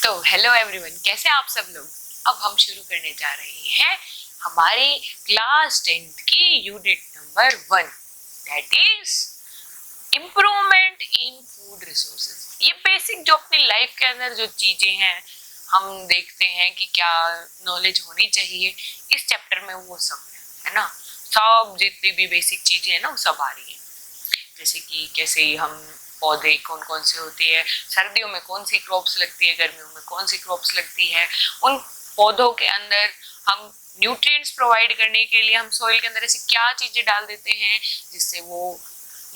तो hello everyone, कैसे आप सब लोग। अब हम शुरू करने जा रहे हैं हमारे क्लास 10th की unit number 1, that is improvement in food resources. ये बेसिक जो अपनी लाइफ के अंदर जो चीजें हैं हम देखते हैं कि क्या नॉलेज होनी चाहिए, इस चैप्टर में वो सब है ना। सब जितनी भी बेसिक चीजें हैं ना वो सब आ रही है। जैसे कि कैसे हम पौधे कौन कौन से होते हैं, सर्दियों में कौन सी क्रॉप्स लगती है, गर्मियों में कौन सी क्रॉप्स लगती है, उन पौधों के अंदर हम न्यूट्रिएंट्स प्रोवाइड करने के लिए हम सॉइल के अंदर ऐसी क्या चीजें डाल देते हैं जिससे वो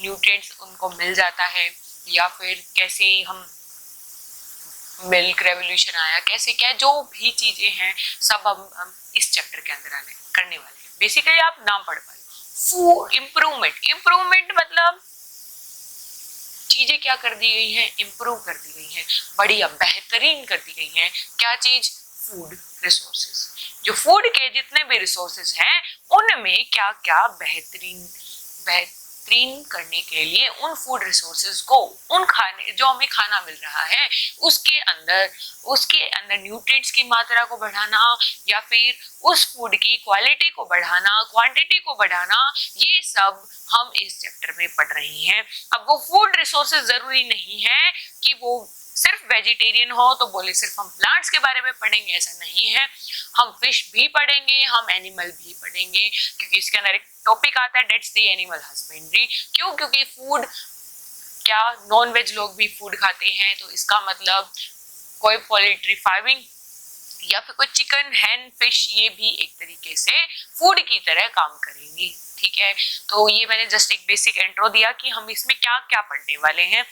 न्यूट्रिएंट्स उनको मिल जाता है, या फिर कैसे हम मिल्क रेवोल्यूशन आया, कैसे क्या जो भी चीजें हैं सब हम इस चैप्टर के अंदर आने करने वाले हैं। बेसिकली आप नाम पढ़ पाए फूड इम्प्रूवमेंट। इम्प्रूवमेंट मतलब चीजें क्या कर दी गई हैं, इम्प्रूव कर दी गई हैं, बढ़िया बेहतरीन कर दी गई हैं। क्या चीज? Food resources. जो फूड के जितने भी रिसोर्सेज हैं उनमें क्या क्या बेहतरीन करने के लिए उन फूड रिसोर्सेज को, उन खाने जो हमें खाना मिल रहा है उसके अंदर न्यूट्रिएंट्स की मात्रा को बढ़ाना, या फिर उस फूड की क्वालिटी को बढ़ाना, क्वांटिटी को बढ़ाना, ये सब हम इस चैप्टर में पढ़ रहे हैं। अब वो फूड रिसोर्सेज जरूरी नहीं है कि वो सिर्फ वेजिटेरियन हो तो बोले सिर्फ हम प्लांट्स के बारे में पढ़ेंगे, ऐसा नहीं है। हम फिश भी पढ़ेंगे, हम एनिमल भी पढ़ेंगे, क्योंकि इसके अंदर एक टॉपिक आता है डेट्स द एनिमल हस्बेंड्री। क्यों? क्योंकि फूड क्या नॉन वेज लोग भी फूड खाते हैं, तो इसका मतलब कोई पोल्ट्री फार्मिंग या फिर कोई चिकन, हैन, फिश, ये भी एक तरीके से फूड की तरह काम करेंगी। ठीक है, तो ये मैंने जस्ट एक बेसिक इंट्रो दिया कि हम इसमें क्या क्या पढ़ने वाले हैं।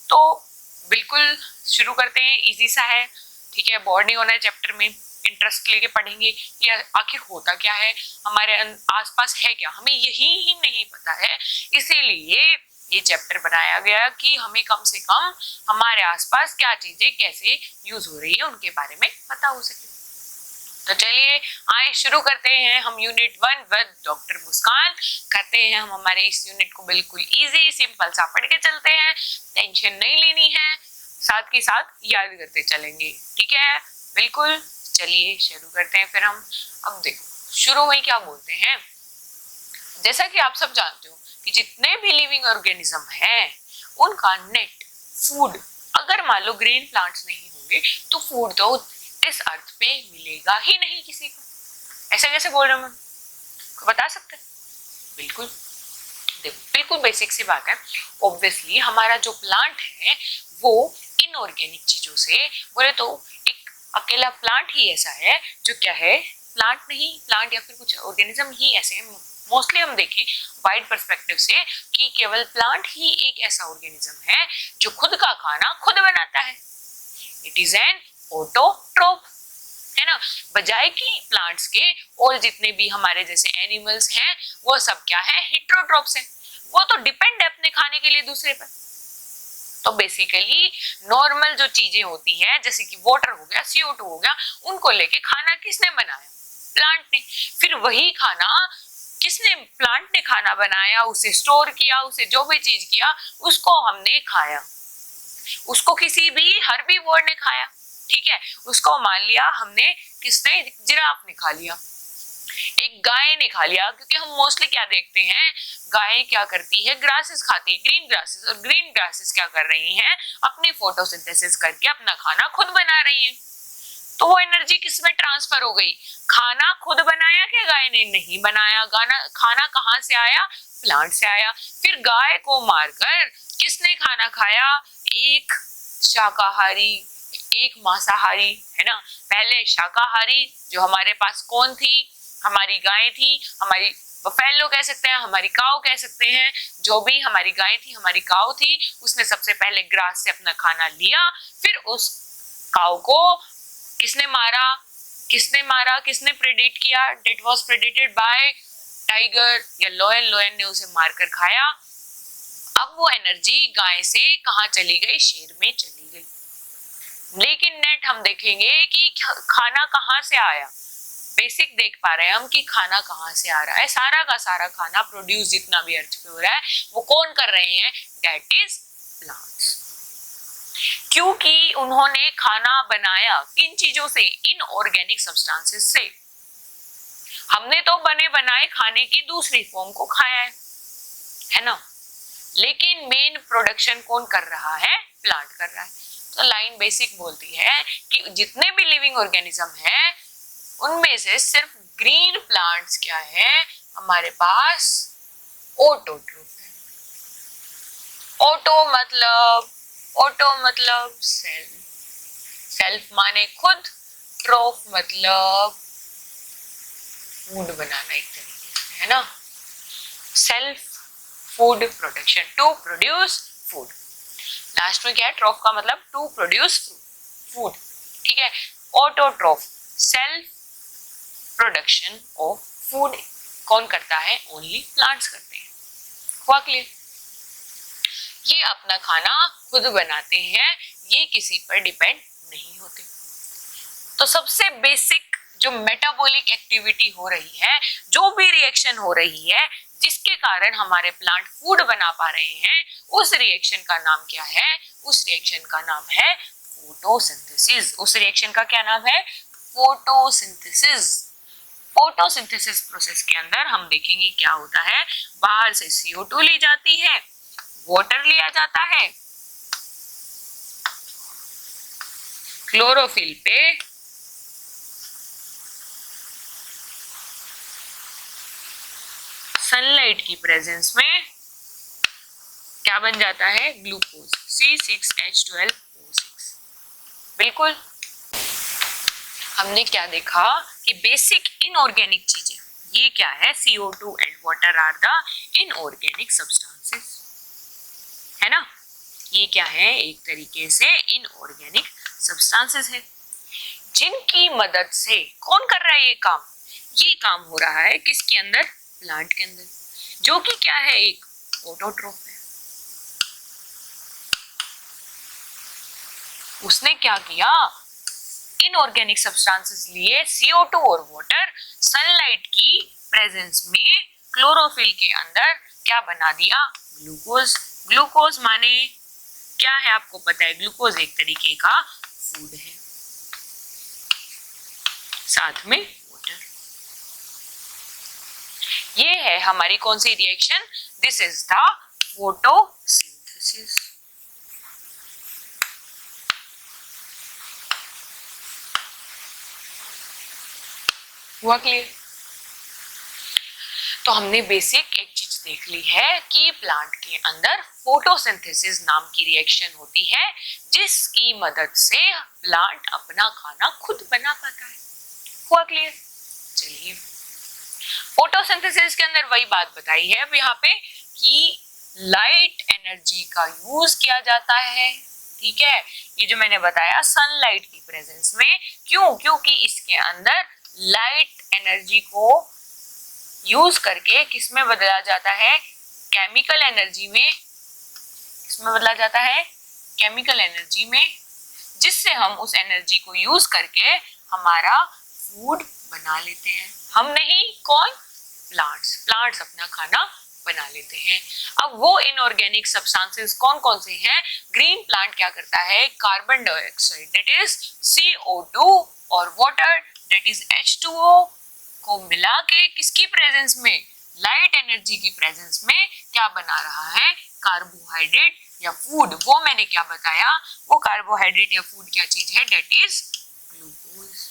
तो बिल्कुल शुरू करते हैं, इजी सा है। ठीक है, बोर्ड नहीं होना है चैप्टर में, इंटरेस्ट लेके पढ़ेंगे कि आखिर होता क्या है, हमारे आसपास है क्या, हमें यही ही नहीं पता है। इसीलिए ये चैप्टर बनाया गया कि हमें कम से कम हमारे आसपास क्या चीजें कैसे यूज हो रही है उनके बारे में पता हो सके। तो चलिए आए शुरू करते हैं हम यूनिट 1 विद डॉक्टर मुस्कान। करते हैं हम हमारे इस यूनिट को बिल्कुल इजी सिंपल सा पढ़ के चलते हैं, टेंशन नहीं लेनी है, साथ के साथ याद करते चलेंगे। ठीक है, बिल्कुल। चलिए शुरू करते हैं फिर हम। अब देखो शुरू में क्या बोलते हैं, जैसा कि आप सब जानते हो कि जितने भी लिविंग ऑर्गेनिज्म हैं उनका नेट फूड, अगर मान लो ग्रीन प्लांट्स नहीं होंगे तो फूड तो इस अर्थ पे मिलेगा ही नहीं किसी को। ऐसा कैसे बोल रहा हूं मैं, को बता सकते हैं? बिल्कुल, देखो बिल्कुल बेसिक सी बात है। ऑब्वियसली हमारा जो प्लांट है वो इनऑर्गेनिक चीजों से, बोले तो एक अकेला प्लांट ही ऐसा है जो क्या है, प्लांट नहीं, प्लांट या फिर कुछ ऑर्गेनिज्म ही ऐसे मोस्टली हम देखें वाइड पर्सपेक्टिव से कि केवल प्लांट ही एक ऐसा ऑर्गेनिज्म है जो खुद का खाना खुद बनाता है। इट इज एन ऑटोट्रोप, है ना, बजाय कि प्लांट्स के और जितने भी हमारे जैसे एनिमल्स हैं वो सब क्या है, हिट्रोट्रोप्स हैं। वो तो डिपेंड है अपने खाने के लिए दूसरे पर। तो बेसिकली नॉर्मल जो चीजें होती हैं जैसे कि वाटर हो गया, CO2 हो गया, उनको लेके खाना किसने बनाया? प्लांट ने। फिर वही खाना किसने, प्लांट ने खाना बनाया, उसे स्टोर किया, उसे जो भी चीज किया उसको हमने खाया। उसको किसी भी हर्बीवोर ने खाया, ठीक है, उसको मान लिया हमने, किसने, जिराफ ने खा लिया, एक गाय ने खा लिया। क्योंकि हम मोस्टली क्या देखते हैं, गाय क्या करती है, ग्रासेस खाती है, ग्रीन ग्रासेस, और ग्रीन ग्रासेस क्या कर रही हैं, अपनी फोटोसिंथेसिस करके अपना खाना खुद बना रही हैं। तो वो एनर्जी किसमें ट्रांसफर हो गई? खाना खुद बनाया क्या गाय ने? नहीं बनाया। खाना कहाँ से आया? प्लांट से आया। फिर गाय को मारकर किसने खाना खाया? एक शाकाहारी, एक मांसाहारी, है ना। पहले शाकाहारी जो हमारे पास कौन थी, हमारी गाय थी, हमारी बफेलो कह सकते हैं, हमारी काऊ कह सकते हैं, जो भी हमारी गाय थी, हमारी काऊ थी, उसने सबसे पहले ग्रास से अपना खाना लिया। फिर उस काऊ को किसने मारा, किसने प्रेडेट किया? डेट वाज प्रेडेटेड बाय टाइगर या लोयन ने उसे मारकर खाया। अब वो एनर्जी गाय से कहाँ चली गई? शेर में चली गई। लेकिन नेट हम देखेंगे कि खाना कहाँ से आया। बेसिक देख पा रहे हैं हम कि खाना कहाँ से आ रहा है। सारा का सारा खाना प्रोड्यूस जितना भी अर्थ पे हो रहा है वो कौन कर रहे हैं? That is plants. क्योंकि उन्होंने खाना बनाया किन चीजों से, इनऑर्गेनिक सब्सटेंसेस से। हमने तो बने बनाए खाने की दूसरी फॉर्म को खाया है ना, लेकिन मेन प्रोडक्शन कौन कर रहा है, प्लांट कर रहा है। तो लाइन बेसिक बोलती है कि जितने भी लिविंग ऑर्गेनिज्म है उनमें से सिर्फ ग्रीन प्लांट्स क्या है, हमारे पास ऑटोट्रोफ है। ऑटो मतलब सेल्फ, सेल्फ माने खुद, ट्रोफ मतलब फूड बनाना एक तरीके से, है ना, self food production, to produce food. Last में क्या है, ट्रोफ का मतलब टू प्रोड्यूस फूड, ठीक है। Autotroph self production of food कौन करता है, ओनली प्लांट्स करते हैं। हुआ क्लियर? ये अपना खाना खुद बनाते हैं, ये किसी पर डिपेंड नहीं होते। तो सबसे बेसिक जो मेटाबॉलिक एक्टिविटी हो रही है, जो भी रिएक्शन हो रही है जिसके कारण हमारे प्लांट फूड बना पा रहे हैं, उस रिएक्शन का नाम क्या है, उस रिएक्शन का नाम है फोटोसिंथेसिस। उस रिएक्शन का क्या नाम है, फोटोसिंथेसिस। फोटोसिंथेसिस प्रोसेस के अंदर हम देखेंगे क्या होता है, बाहर से CO2 ली जाती है, वाटर लिया जाता है, क्लोरोफिल पे सनलाइट की प्रेजेंस में क्या बन जाता है, ग्लूकोज C6H12O6। बिल्कुल, हमने क्या देखा कि बेसिक इनऑर्गेनिक चीजें ये क्या है, CO2 and water are the inorganic substances, है ना। ये क्या है, एक तरीके से इनऑर्गेनिक सब्सटेंसेस है जिनकी मदद से कौन कर रहा है ये काम हो रहा है किसके अंदर, प्लांट के अंदर, जो कि क्या है, एक ऑटोट्रोफ है। उसने क्या किया, इनऑर्गेनिक सब्सटेंसेस लिए, CO2 और वाटर, सनलाइट की प्रेजेंस में क्लोरोफिल के अंदर क्या बना दिया, ग्लूकोज। ग्लूकोज माने क्या है, आपको पता है, ग्लूकोज एक तरीके का फूड है, साथ में वाटर। ये है हमारी कौन सी reaction, this is the photosynthesis. हुआ क्लियर? तो हमने बेसिक एक चीज देख ली है कि प्लांट के अंदर फोटोसिंथेसिस नाम की रिएक्शन होती है जिसकी मदद से प्लांट अपना खाना खुद बना पाता है। हुआ क्लियर? चलिए, फोटोसिंथेसिस के अंदर वही बात बताई है अब यहाँ पे कि लाइट एनर्जी का यूज किया जाता है, ठीक है। ये जो मैंने बताया सनलाइट की प्रेजेंस में, क्यों, क्योंकि इसके अंदर लाइट एनर्जी को यूज करके किसमें बदला जाता है, केमिकल एनर्जी में। किसमें बदला जाता है, केमिकल एनर्जी में, जिससे हम उस एनर्जी को यूज करके हमारा फूड बना लेते हैं। हम नहीं, कौन, प्लांट्स। प्लांट्स अपना खाना बना लेते हैं। अब वो इनऑर्गेनिक सब्सटेंसेस कौन कौन से हैं, ग्रीन प्लांट क्या करता है, carbon dioxide that is CO2 और वाटर दैट इज H2O को मिला के किसकी प्रेजेंस में, लाइट एनर्जी की प्रेजेंस में क्या बना रहा है, कार्बोहाइड्रेट या फूड। वो मैंने क्या बताया, वो कार्बोहाइड्रेट या फूड क्या चीज है, दैट इज ग्लूकोज।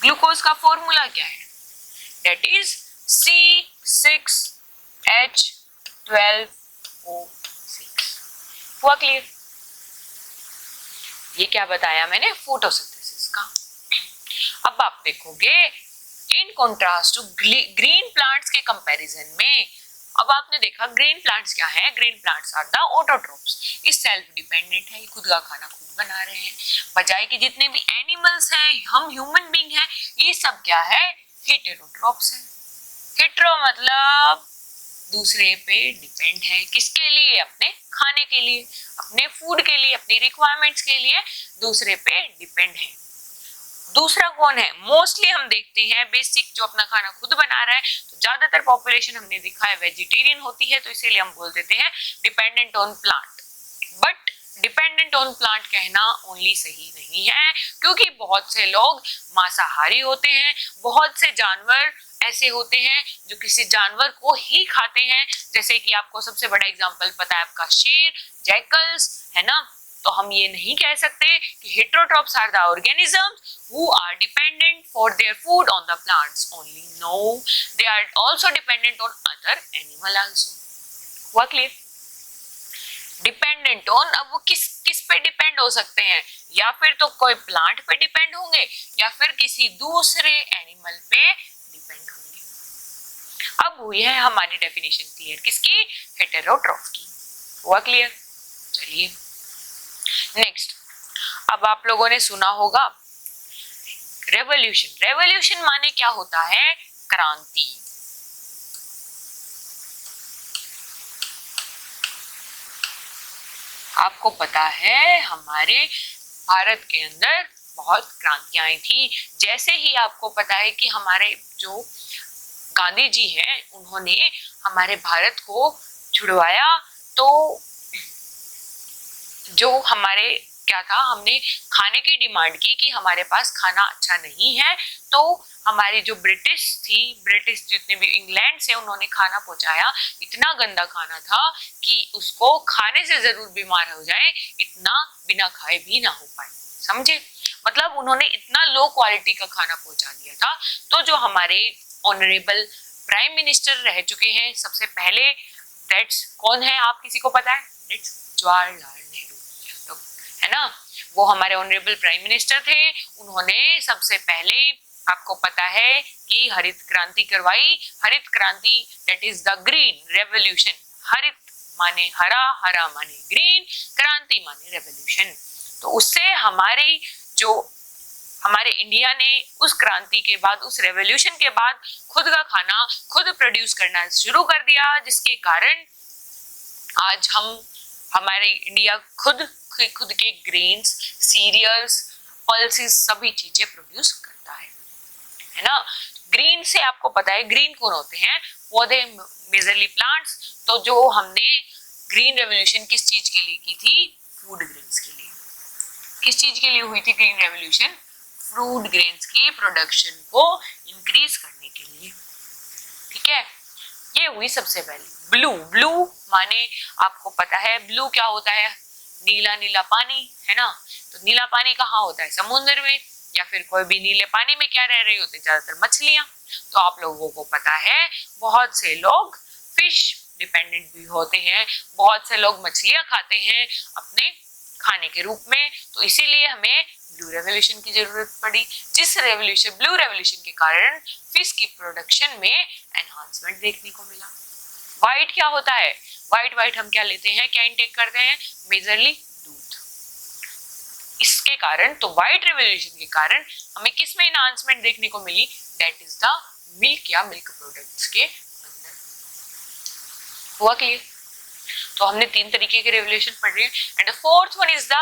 ग्लूकोज का फॉर्मूला क्या है, दैट इज C6H12O6। हुआ क्लियर? ये क्या बताया मैंने, फोटोसिंथेसिस का। अब आप देखोगे in contrast to green plants के कंपैरिजन में, अब आपने देखा ग्रीन प्लांट्स क्या है, green plants are the autotrophs. ये सेल्फ डिपेंडेंट है, ये खुद का खाना खुद बना रहे हैं, बजाय कि जितने भी एनिमल्स हैं, हम ह्यूमन बीइंग हैं, ये सब क्या है, हेटेरोट्रोफ्स हैं। हेटेरो मतलब दूसरे पे डिपेंड है, किसके लिए, अपने खाने के लिए, अपने फूड के लिए, अपनी रिक्वायरमेंट्स के लिए दूसरे पे डिपेंड है। दूसरा कौन है, मोस्टली हम देखते हैं बेसिक जो अपना खाना खुद बना रहा है, तो ज्यादातर पॉपुलेशन हमने देखा है वेजिटेरियन होती है, तो इसीलिए हम बोल देते हैं dependent on plant. But dependent on plant कहना ओनली सही नहीं है, क्योंकि बहुत से लोग मांसाहारी होते हैं, बहुत से जानवर ऐसे होते हैं जो किसी जानवर को ही खाते हैं, जैसे कि आपको सबसे बड़ा एग्जांपल पता है आपका शेर, जैकल्स, है ना। तो हम ये नहीं कह सकते कि heterotrophs are the organisms who are dependent for their food on the plants only. No, they are also dependent on other animal also. हुआ क्लियर? डिपेंडेंट ऑन, अब वो किस किस पे डिपेंड हो सकते हैं, या फिर तो कोई प्लांट पे डिपेंड होंगे या फिर किसी दूसरे एनिमल पे डिपेंड होंगे। अब हुई है हमारी डेफिनेशन क्लियर, किसकी? हेटेरोट्रॉफ की। हुआ क्लियर? चलिए नेक्स्ट, अब आप लोगों ने सुना होगा रेवोल्यूशन। रेवोल्यूशन माने क्या होता है? क्रांति। आपको पता है हमारे भारत के अंदर बहुत क्रांतियां आई थी। जैसे ही आपको पता है कि हमारे जो गांधी जी हैं उन्होंने हमारे भारत को छुड़वाया, तो जो हमारे क्या था, हमने खाने की डिमांड की कि हमारे पास खाना अच्छा नहीं है, तो हमारी जो ब्रिटिश थी, ब्रिटिश जितने भी इंग्लैंड से उन्होंने खाना पहुंचाया, इतना गंदा खाना था कि उसको खाने से जरूर बीमार हो जाए, इतना बिना खाए भी ना हो पाए। समझे? मतलब उन्होंने इतना लो क्वालिटी का खाना पहुंचा दिया था। तो जो हमारे ऑनरेबल प्राइम मिनिस्टर रह चुके हैं सबसे पहले, दैट्स कौन है? आप किसी को पता है? दैट्स जवाहरलाल नेहरू, तो है ना, वो हमारे ऑनरेबल प्राइम मिनिस्टर थे। उन्होंने सबसे पहले, आपको पता है कि हरित क्रांति करवाई। हरित क्रांति that is the green revolution. हरित माने हरा, हरा माने ग्रीन, क्रांति माने रेवोल्यूशन। तो उससे हमारे इंडिया ने उस क्रांति के बाद, उस रेवोल्यूशन के बाद खुद का खाना खुद प्रोड्यूस करना शुरू कर दिया, जिसके कारण आज हमारे इंडिया खुद के ग्रेन्स, सीरियल्स, पल्सेस सभी चीजें प्रोड्यूस करता है ना। ग्रीन से आपको पता है ग्रीन कौन होते हैं? पौधे, मेजरली प्लांट्स। तो जो हमने ग्रीन रेवोल्यूशन किस चीज के लिए की थी? फूड ग्रेन्स के लिए। किस चीज के लिए हुई थी ग्रीन रेवोल्यूशन? फ्रूट ग्रेन्स की प्रोडक्शन को इंक्रीज करने के लिए। ठीक है, ये हुई सबसे पहले। ब्लू, ब्लू माने आपको पता है ब्लू क्या होता है? नीला नीला पानी, है ना। तो नीला पानी कहाँ होता है? समुद्र में, या फिर कोई भी नीले पानी में क्या रह रही होती है? ज्यादातर मछलियां। तो आप लोगों को पता है बहुत से लोग फिश डिपेंडेंट भी होते हैं, बहुत से लोग मछलियां खाते हैं अपने खाने के रूप में। तो इसीलिए हमें ब्लू रेवोल्यूशन की जरूरत पड़ी, जिस ब्लू रेवोल्यूशन के कारण फिश की प्रोडक्शन में एनहांसमेंट देखने को मिला। व्हाइट क्या होता है? व्हाइट हम क्या लेते हैं, क्या इंटेक करते हैं? मेजरली दूध। इसके कारण, तो व्हाइट रेवोल्यूशन के कारण हमें किस में एनहांसमेंट देखने को मिली? दैट इज द मिल्क या मिल्क प्रोडक्ट्स के अंदर। हुआ क्लियर? तो हमने 3 तरीके के रेवोल्यूशन पढ़ रहे हैं। And the fourth one is the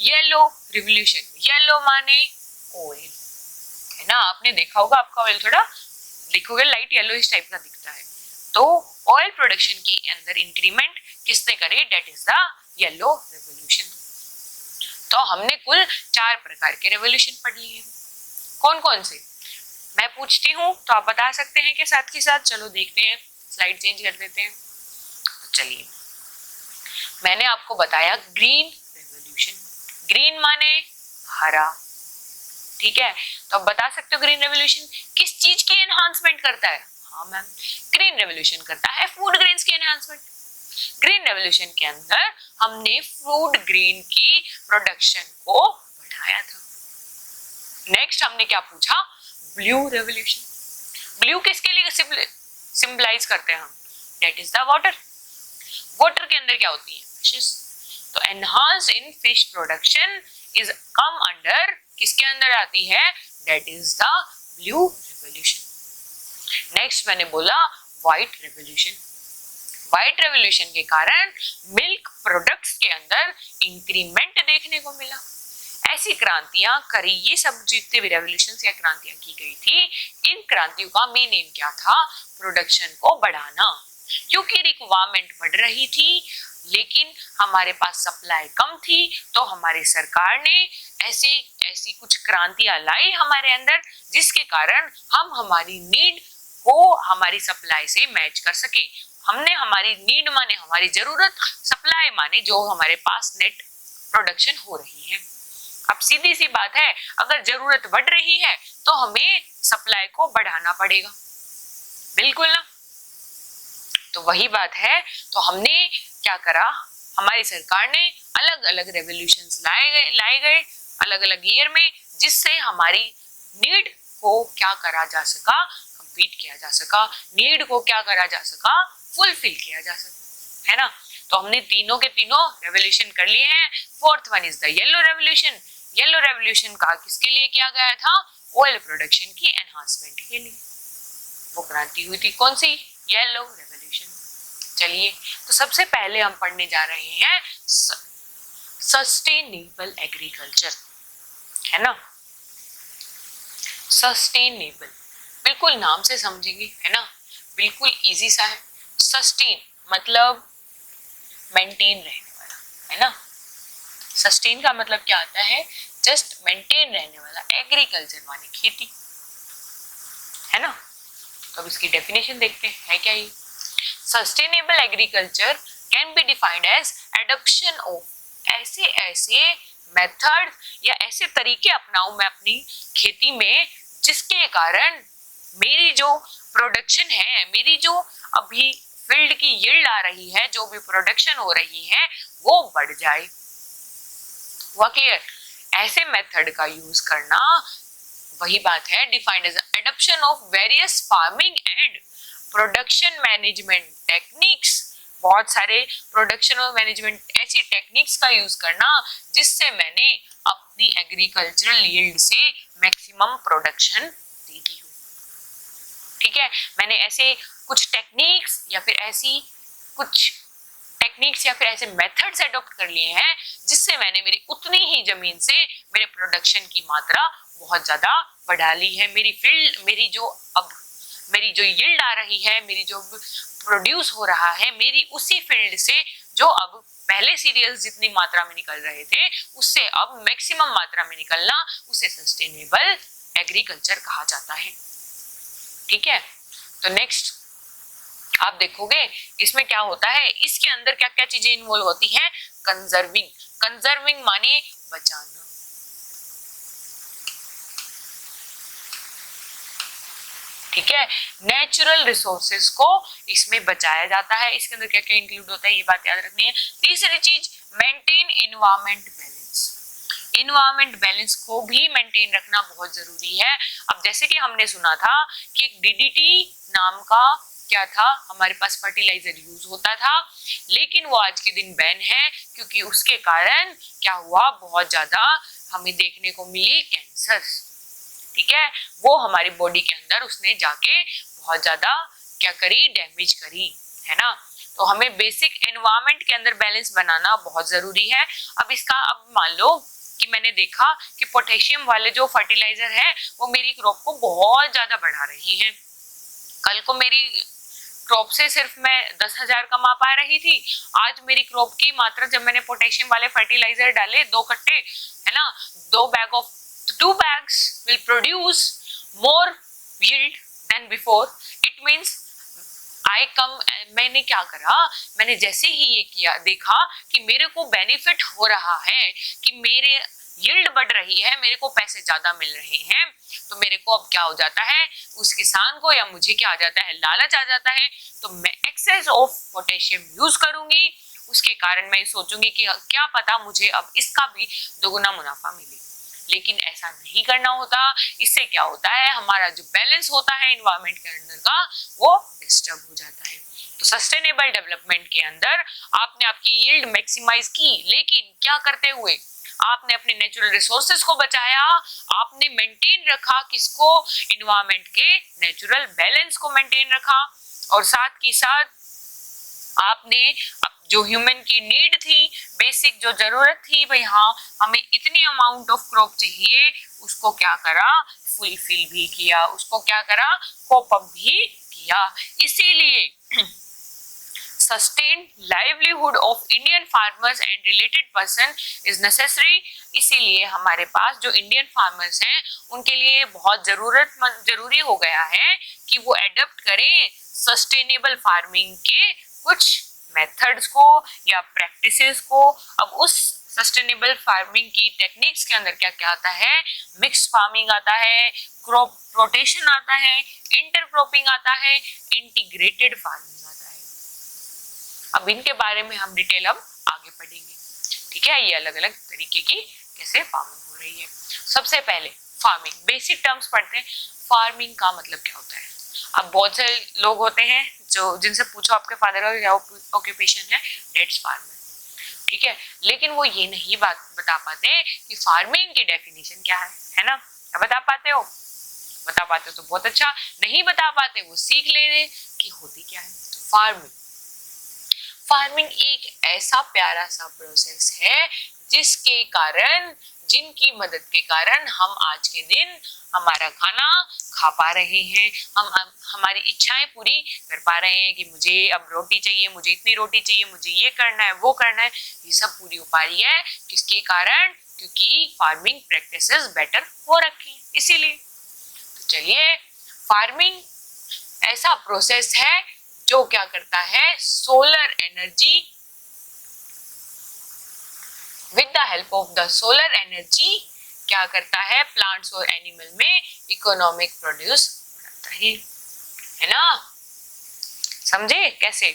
yellow revolution. Yellow माने ऑयल, है ना। आपने देखा होगा, आपका ऑयल थोड़ा देखोगे लाइट येलो इस टाइप का दिखता है। तो ऑयल प्रोडक्शन के अंदर इंक्रीमेंट किसने करी? That is the yellow revolution. तो हमने कुल 4 प्रकार के रेवोल्यूशन पढ़ लिए। कौन कौन से? मैं पूछती हूँ तो आप बता सकते हैं कि साथ के साथ। चलो देखते हैं, स्लाइड चेंज कर देते हैं। तो चलिए, मैंने आपको बताया ग्रीन रेवोल्यूशन। ग्रीन माने हरा, ठीक है। तो अब बता सकते हो ग्रीन रेवोल्यूशन किस चीज की एनहांसमेंट करता है? हाँ मैम, ग्रीन रेवोल्यूशन करता है फूड ग्रेन्स की एनहांसमेंट। ग्रीन रेवोल्यूशन के अंदर हमने फूड ग्रेन की प्रोडक्शन को बढ़ाया था। नेक्स्ट हमने क्या पूछा? Blue revolution. ब्लू किसके लिए सिंबलाइज करते हैं हम? That is the water. Water के अंदर क्या होती है? फिशेस। तो enhance in fish production is come under, किसके अंदर आती है? That is the blue revolution. Next मैंने बोला व्हाइट रेवोल्यूशन। व्हाइट रेवोल्यूशन के कारण मिल्क प्रोडक्ट्स के अंदर इंक्रीमेंट देखने को मिला। ऐसी क्रांतियां करी, ये सब जितने भी रेवोल्यूशंस या क्रांतियां की गई थी, इन क्रांतियों का मेन एम क्या था? प्रोडक्शन को बढ़ाना। क्योंकि रिक्वायरमेंट बढ़ रही थी, लेकिन हमारे पास सप्लाई कम थी, तो हमारी सरकार ने ऐसी कुछ क्रांतियां लाई हमारे अंदर, जिसके कारण हम हमारी नीड को हमारी सप्लाई से मैच कर सके। हमने हमारी नीड माने हमारी जरूरत, सप्लाई माने जो हमारे पास नेट प्रोडक्शन हो रही है। अब सीधी सी बात है, अगर जरूरत बढ़ रही है तो हमें सप्लाई को बढ़ाना पड़ेगा, बिल्कुल ना। तो वही बात है, तो हमने क्या करा, हमारी सरकार ने अलग अलग रेवोल्यूशंस लाए गए अलग अलग ईयर में, जिससे हमारी नीड को क्या करा जा सका, कंप्लीट किया जा सका, नीड को क्या करा जा सका, फुलफिल किया जा सका, है ना। तो हमने तीनों के तीनों रेवोल्यूशन कर लिए हैं। Fourth one is the yellow revolution. Yellow revolution का किसके लिए किया गया था, ऑयल प्रोडक्शन की एनहांसमेंट के लिए। वो क्रांति हुई थी कौन सी, येलो रेवोल्यूशन। चलिए, तो सबसे पहले हम पढ़ने जा रहे हैं सस्टेनेबल एग्रीकल्चर, है ना। सस्टेनेबल, बिल्कुल नाम से समझेंगे, है ना, बिल्कुल इजी सा है। सस्टेन मतलब मेंटेन रहने वाला, है ना। सस्टेन का मतलब क्या आता है, जस्ट मेंटेन रहने वाला, एग्रीकल्चर माने खेती, है ना। तो अब इसकी डेफिनेशन देखते हैं, है क्या ये। Sustainable agriculture can be defined as adoption of ऐसे मेथड या ऐसे तरीके अपनाऊं मैं अपनी खेती में, जिसके कारण मेरी जो प्रोडक्शन है, मेरी जो अभी फील्ड की यील्ड आ रही है, जो भी प्रोडक्शन हो रही है, वो बढ़ जाए। हुआ क्लियर। ऐसे मेथड का यूज करना, वही बात है, defined as adoption of various farming and production management techniques. बहुत सारे प्रोडक्शन और मैनेजमेंट ऐसी टेक्निक्स का यूज करना, जिससे मैंने अपनी एग्रीकल्चरल यील्ड से मैक्सिमम प्रोडक्शन दे दी हो। ठीक है, मैंने ऐसे कुछ टेक्निक्स या फिर ऐसे मेथड्स अडॉप्ट कर लिए हैं, जिससे मैंने मेरी उतनी ही जमीन से मेरे प्रोडक्शन की मात्रा बहुत ज्यादा बढ़ा ली है। मेरी जो यील्ड आ रही है, मेरी जो प्रोड्यूस हो रहा है, मेरी उसी फील्ड से जो अब पहले सीरियल्स जितनी मात्रा में निकल रहे थे, उससे अब मैक्सिमम मात्रा में निकलना, उसे सस्टेनेबल एग्रीकल्चर कहा जाता है। ठीक है, तो नेक्स्ट आप देखोगे इसमें क्या होता है, इसके अंदर क्या क्या चीजें इन्वॉल्व होती हैं। कंजर्विंग माने बचाना, ठीक है, नेचुरल रिसोर्सेज को इसमें बचाया जाता है। इसके अंदर क्या क्या इंक्लूड होता है, ये बात याद रखनी है। तीसरी चीज, maintain environment balance. Environment balance को भी मेंटेन रखना बहुत जरूरी है। अब जैसे कि हमने सुना था कि एक डीडीटी नाम का क्या था, हमारे पास फर्टिलाइजर यूज होता था, लेकिन वो आज के दिन बैन है, क्योंकि उसके कारण क्या हुआ, बहुत ज्यादा हमें देखने को मिली कैंसर। ठीक है, वो हमारी बॉडी के अंदर उसने जाके बहुत ज्यादा क्या करी, डैमेज करी, है ना। तो हमें बेसिक एनवायरमेंट के अंदर बैलेंस बनाना बहुत जरूरी है। अब मान लो कि मैंने देखा कि पोटेशियम वाले जो फर्टिलाइजर है, वो मेरी क्रॉप को बहुत ज्यादा बढ़ा रही है। कल को मेरी क्रॉप से सिर्फ मैं 10,000 कमा पा रही थी, आज मेरी क्रॉप की मात्रा, जब मैंने पोटेशियम वाले फर्टिलाइजर डाले 2 कट्टे, है ना, 2 bags will produce more yield than before. It means मैंने क्या करा, मैंने जैसे ही ये देखा कि मेरे को बेनिफिट हो रहा है, कि मेरे यील्ड बढ़ रही है, मेरे को पैसे ज्यादा मिल रहे हैं, तो मेरे को अब क्या हो जाता है, उस किसान को या मुझे क्या आ जाता है, लालच आ जाता है। तो मैं एक्सेस ऑफ पोटेशियम यूज करूंगी, उसके कारण मैं सोचूंगी कि क्या पता मुझे अब इसका भी दोगुना मुनाफा मिले। लेकिन ऐसा नहीं करना होता। इससे क्या होता है, हमारा जो बैलेंस होता है एनवायरनमेंट के अंदर का, वो डिस्टर्ब हो जाता है। तो सस्टेनेबल डेवलपमेंट के अंदर आपने आपकी यील्ड मैक्सिमाइज की, लेकिन क्या करते हुए, आपने अपने नेचुरल रिसोर्सेज को बचाया, आपने मेंटेन रखा किसको, एनवायरनमेंट के नेचुरल बैलेंस को मेंटेन रखा, और साथ ही साथ आपने जो ह्यूमन की नीड थी, बेसिक जो जरूरत थी, भाई हाँ हमें इतनी अमाउंट ऑफ क्रॉप चाहिए, उसको क्या करा, फुलफिल भी किया, उसको क्या करा, कोप अप भी किया। इसीलिए sustained livelihood of Indian farmers and related person is necessary। इसीलिए हमारे पास जो इंडियन फार्मर्स हैं उनके लिए बहुत जरूरी हो गया है कि वो एडप्ट करें सस्टेनेबल फार्मिंग के कुछ मेथड्स को या प्रैक्टिसेस को। अब उस सस्टेनेबल फार्मिंग की टेक्निक्स के अंदर क्या क्या आता है, मिक्स्ड फार्मिंग आता है, क्रॉप रोटेशन आता है, इंटरक्रॉपिंग आता है, इंटीग्रेटेड फार्मिंग आता है। अब इनके बारे में हम डिटेल अब आगे पढ़ेंगे, ठीक है। ये अलग अलग तरीके की कैसे फार्मिंग हो रही है। सबसे पहले फार्मिंग बेसिक टर्म्स पढ़ते हैं। फार्मिंग का मतलब क्या होता है। अब बहुत से लोग होते हैं जो जिनसे पूछो आपके फादर का क्या ऑक्यूपेशन है, डेट्स फार्मर, ठीक है, लेकिन वो ये नहीं बात बता पाते कि फार्मिंग की डेफिनेशन क्या है ना। क्या बता पाते हो? बता पाते हो तो बहुत अच्छा, नहीं बता पाते वो सीख ले रहे कि होती क्या है। तो फार्मिंग एक ऐसा प्यारा सा प्रोसेस है जिसके कारण, जिनकी मदद के कारण हम आज के दिन हमारा खाना खा पा रहे हैं, हम हमारी इच्छाएं पूरी कर पा रहे हैं कि मुझे अब रोटी चाहिए, मुझे इतनी रोटी चाहिए, मुझे ये करना है, वो करना है, ये सब पूरी हो पा रही है किसके कारण? क्योंकि फार्मिंग प्रैक्टिसेस बेटर हो रखी है, इसीलिए। तो चलिए, फार्मिंग ऐसा प्रोसेस है जो क्या करता है, solar energy, with the help of the solar energy क्या करता है, प्लांट्स और एनिमल में इकोनॉमिक प्रोड्यूस बनाता है ना। समझे कैसे?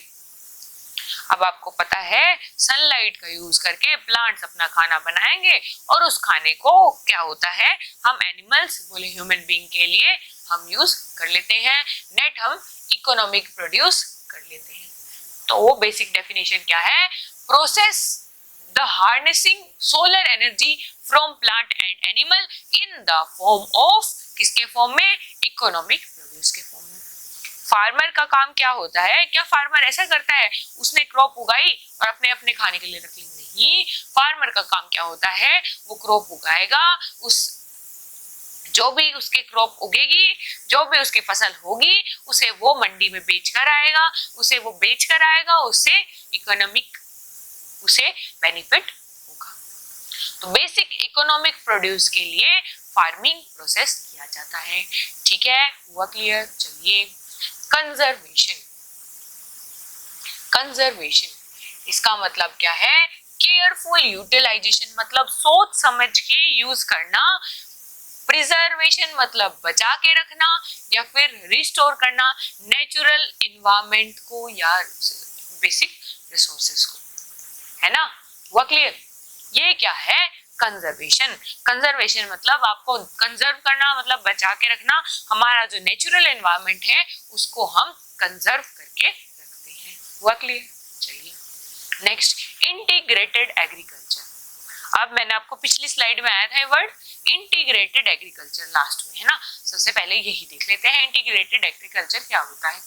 अब आपको पता है सनलाइट का यूज करके प्लांट्स अपना खाना बनाएंगे और उस खाने को क्या होता है, हम एनिमल्स बोले ह्यूमन बीइंग के लिए हम यूज कर लेते हैं, नेट हम इकोनॉमिक प्रोड्यूस कर लेते हैं। तो वो बेसिक डेफिनेशन क्या है, process the harnessing solar energy from plant and animal in the form of, किसके फॉर्म में, इकोनॉमिक प्रोड्यूस के फॉर्म में। फार्मर का काम क्या होता है, क्या फार्मर ऐसा करता है उसने क्रॉप उगाई और अपने अपने खाने के लिए रख ली? नहीं, फार्मर का काम क्या होता है, वो क्रॉप उगाएगा, उस जो भी उसके क्रॉप उगेगी, जो भी उसकी फसल होगी, उसे वो मंडी में बेच कर आएगा, उसे वो बेच कर आएगा, उससे इकोनॉमिक, उसे बेनिफिट होगा। तो बेसिक इकोनॉमिक प्रोड्यूस के लिए फार्मिंग प्रोसेस किया जाता है, ठीक है, हुआ क्लियर। चलिए, कंजर्वेशन। कंजर्वेशन इसका मतलब क्या है, केयरफुल यूटिलाइजेशन मतलब सोच समझ के यूज करना, प्रिजर्वेशन मतलब बचा के रखना या फिर रिस्टोर करना नेचुरल एनवायरनमेंट को या बेसिक रिसोर्सेज को, है ना। हुआ क्लियर? ये क्या है, कंजर्वेशन। कंजर्वेशन मतलब आपको कंजर्व करना मतलब बचा के रखना, हमारा जो नेचुरल एनवायरनमेंट है उसको हम कंजर्व करके रखते हैं। हुआ क्लियर? चलिए नेक्स्ट, इंटीग्रेटेड एग्रीकल्चर। अब मैंने आपको पिछली स्लाइड में आया था ये वर्ड इंटीग्रेटेड एग्रीकल्चर लास्ट में, है ना। सबसे पहले यही देख लेते हैं इंटीग्रेटेड एग्रीकल्चर क्या होता है।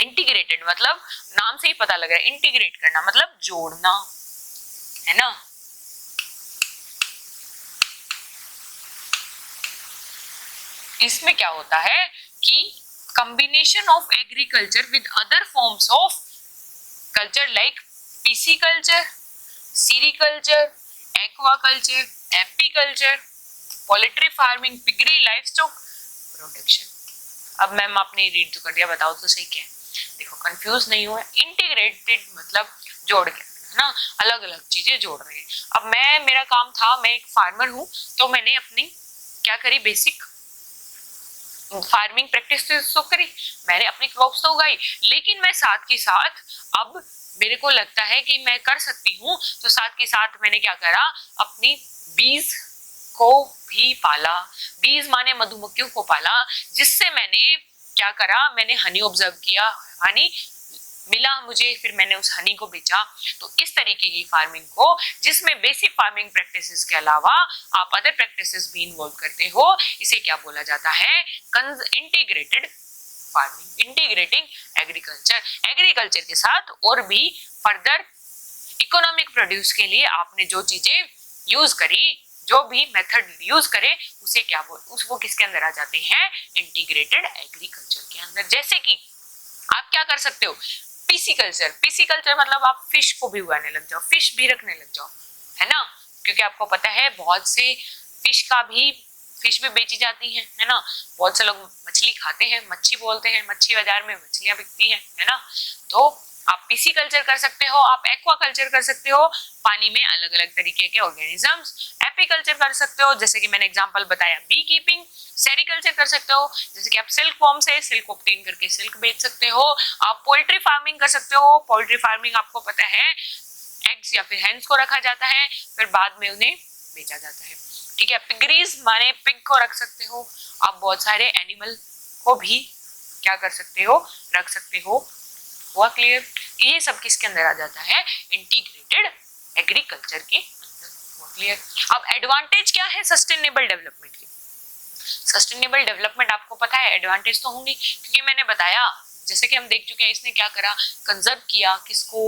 इंटीग्रेटेड मतलब नाम से ही पता लग रहा है, इंटीग्रेट करना मतलब जोड़ना, है ना। इसमें क्या होता है कि combination of agriculture with other forms of culture like pisciculture, sericulture, aquaculture, apiculture, poultry farming, piggery, livestock production. अब मैम आपने रीड तो कर दिया, बताओ तो सही क्या है। देखो कंफ्यूज नहीं हुआ, इंटीग्रेटेड मतलब जोड़ के, है ना, अलग अलग चीजें जोड़ रहे हैं। अब मेरा काम था, मैं एक फार्मर हूं, तो मैंने अपनी क्या करी, बेसिक फार्मिंग प्रैक्टिस तो करी, मैंने अपनी क्रॉप्स तो उगाई, लेकिन मैं साथ के साथ अब मेरे को लगता है कि मैं कर सकती हूँ, तो साथ के साथ मैंने क्या करा, अपनी बीज को भी पाला। बीज माने मधुमक्खियों को पाला, जिससे मैंने क्या करा, मैंने हनी ऑब्जर्व किया, हनी मिला मुझे, फिर मैंने उस हनी को बेचा। तो इस तरीके की फार्मिंग को, जिसमें बेसिक फार्मिंग प्रैक्टिसेस के अलावा आप अदर प्रैक्टिसेस भी इन्वॉल्व करते हो, इसे क्या बोला जाता है, integrated farming, integrating agriculture. Agriculture के साथ और भी फर्दर इकोनॉमिक प्रोड्यूस के लिए आपने जो चीजें यूज करी, जो भी मेथड यूज करे, उसे क्या वो किसके अंदर आ जाते हैं, इंटीग्रेटेड एग्रीकल्चर के अंदर। जैसे कि आप क्या कर सकते हो, पीसी कल्चर मतलब आप फिश को भी उगाने लग जाओ, फिश भी रखने लग जाओ, है ना, क्योंकि आपको पता है बहुत से फिश भी बेची जाती है ना, बहुत से लोग मछली खाते हैं, मच्छी बोलते हैं, मच्छी बाजार में मछलियां बिकती हैं, है ना। तो आप पीसी कल्चर कर सकते हो, आप एक्वा कल्चर कर सकते हो, पानी में अलग अलग तरीके के ऑर्गेनिजम्स, एपीकल्चर कर सकते हो, जैसे कि मैंने एग्जांपल बताया बी कीपिंग, सेरिकल्चर कर सकते हो, जैसे कि आप सिल्क वॉर्म से सिल्क ऑब्टेन करके सिल्क बेच सकते हो, आप पोल्ट्री फार्मिंग कर सकते हो, पोल्ट्री फार्मिंग आपको पता है एग्स या फिर हेन्स को रखा जाता है, फिर बाद में उन्हें बेचा जाता है, ठीक है। पिगरीज माने पिग को रख सकते हो, आप बहुत सारे एनिमल को भी क्या कर सकते हो, रख सकते हो, हुआ क्लियर। ये सब किसके अंदर आ जाता है, इंटीग्रेटेड एग्रीकल्चर के अंदर, हुआ क्लियर। अब एडवांटेज क्या है सस्टेनेबल डेवलपमेंट के, सस्टेनेबल डेवलपमेंट आपको पता है एडवांटेज तो होंगे, क्योंकि मैंने बताया जैसे कि हम देख चुके हैं इसने क्या करा, कंजर्व किया किसको,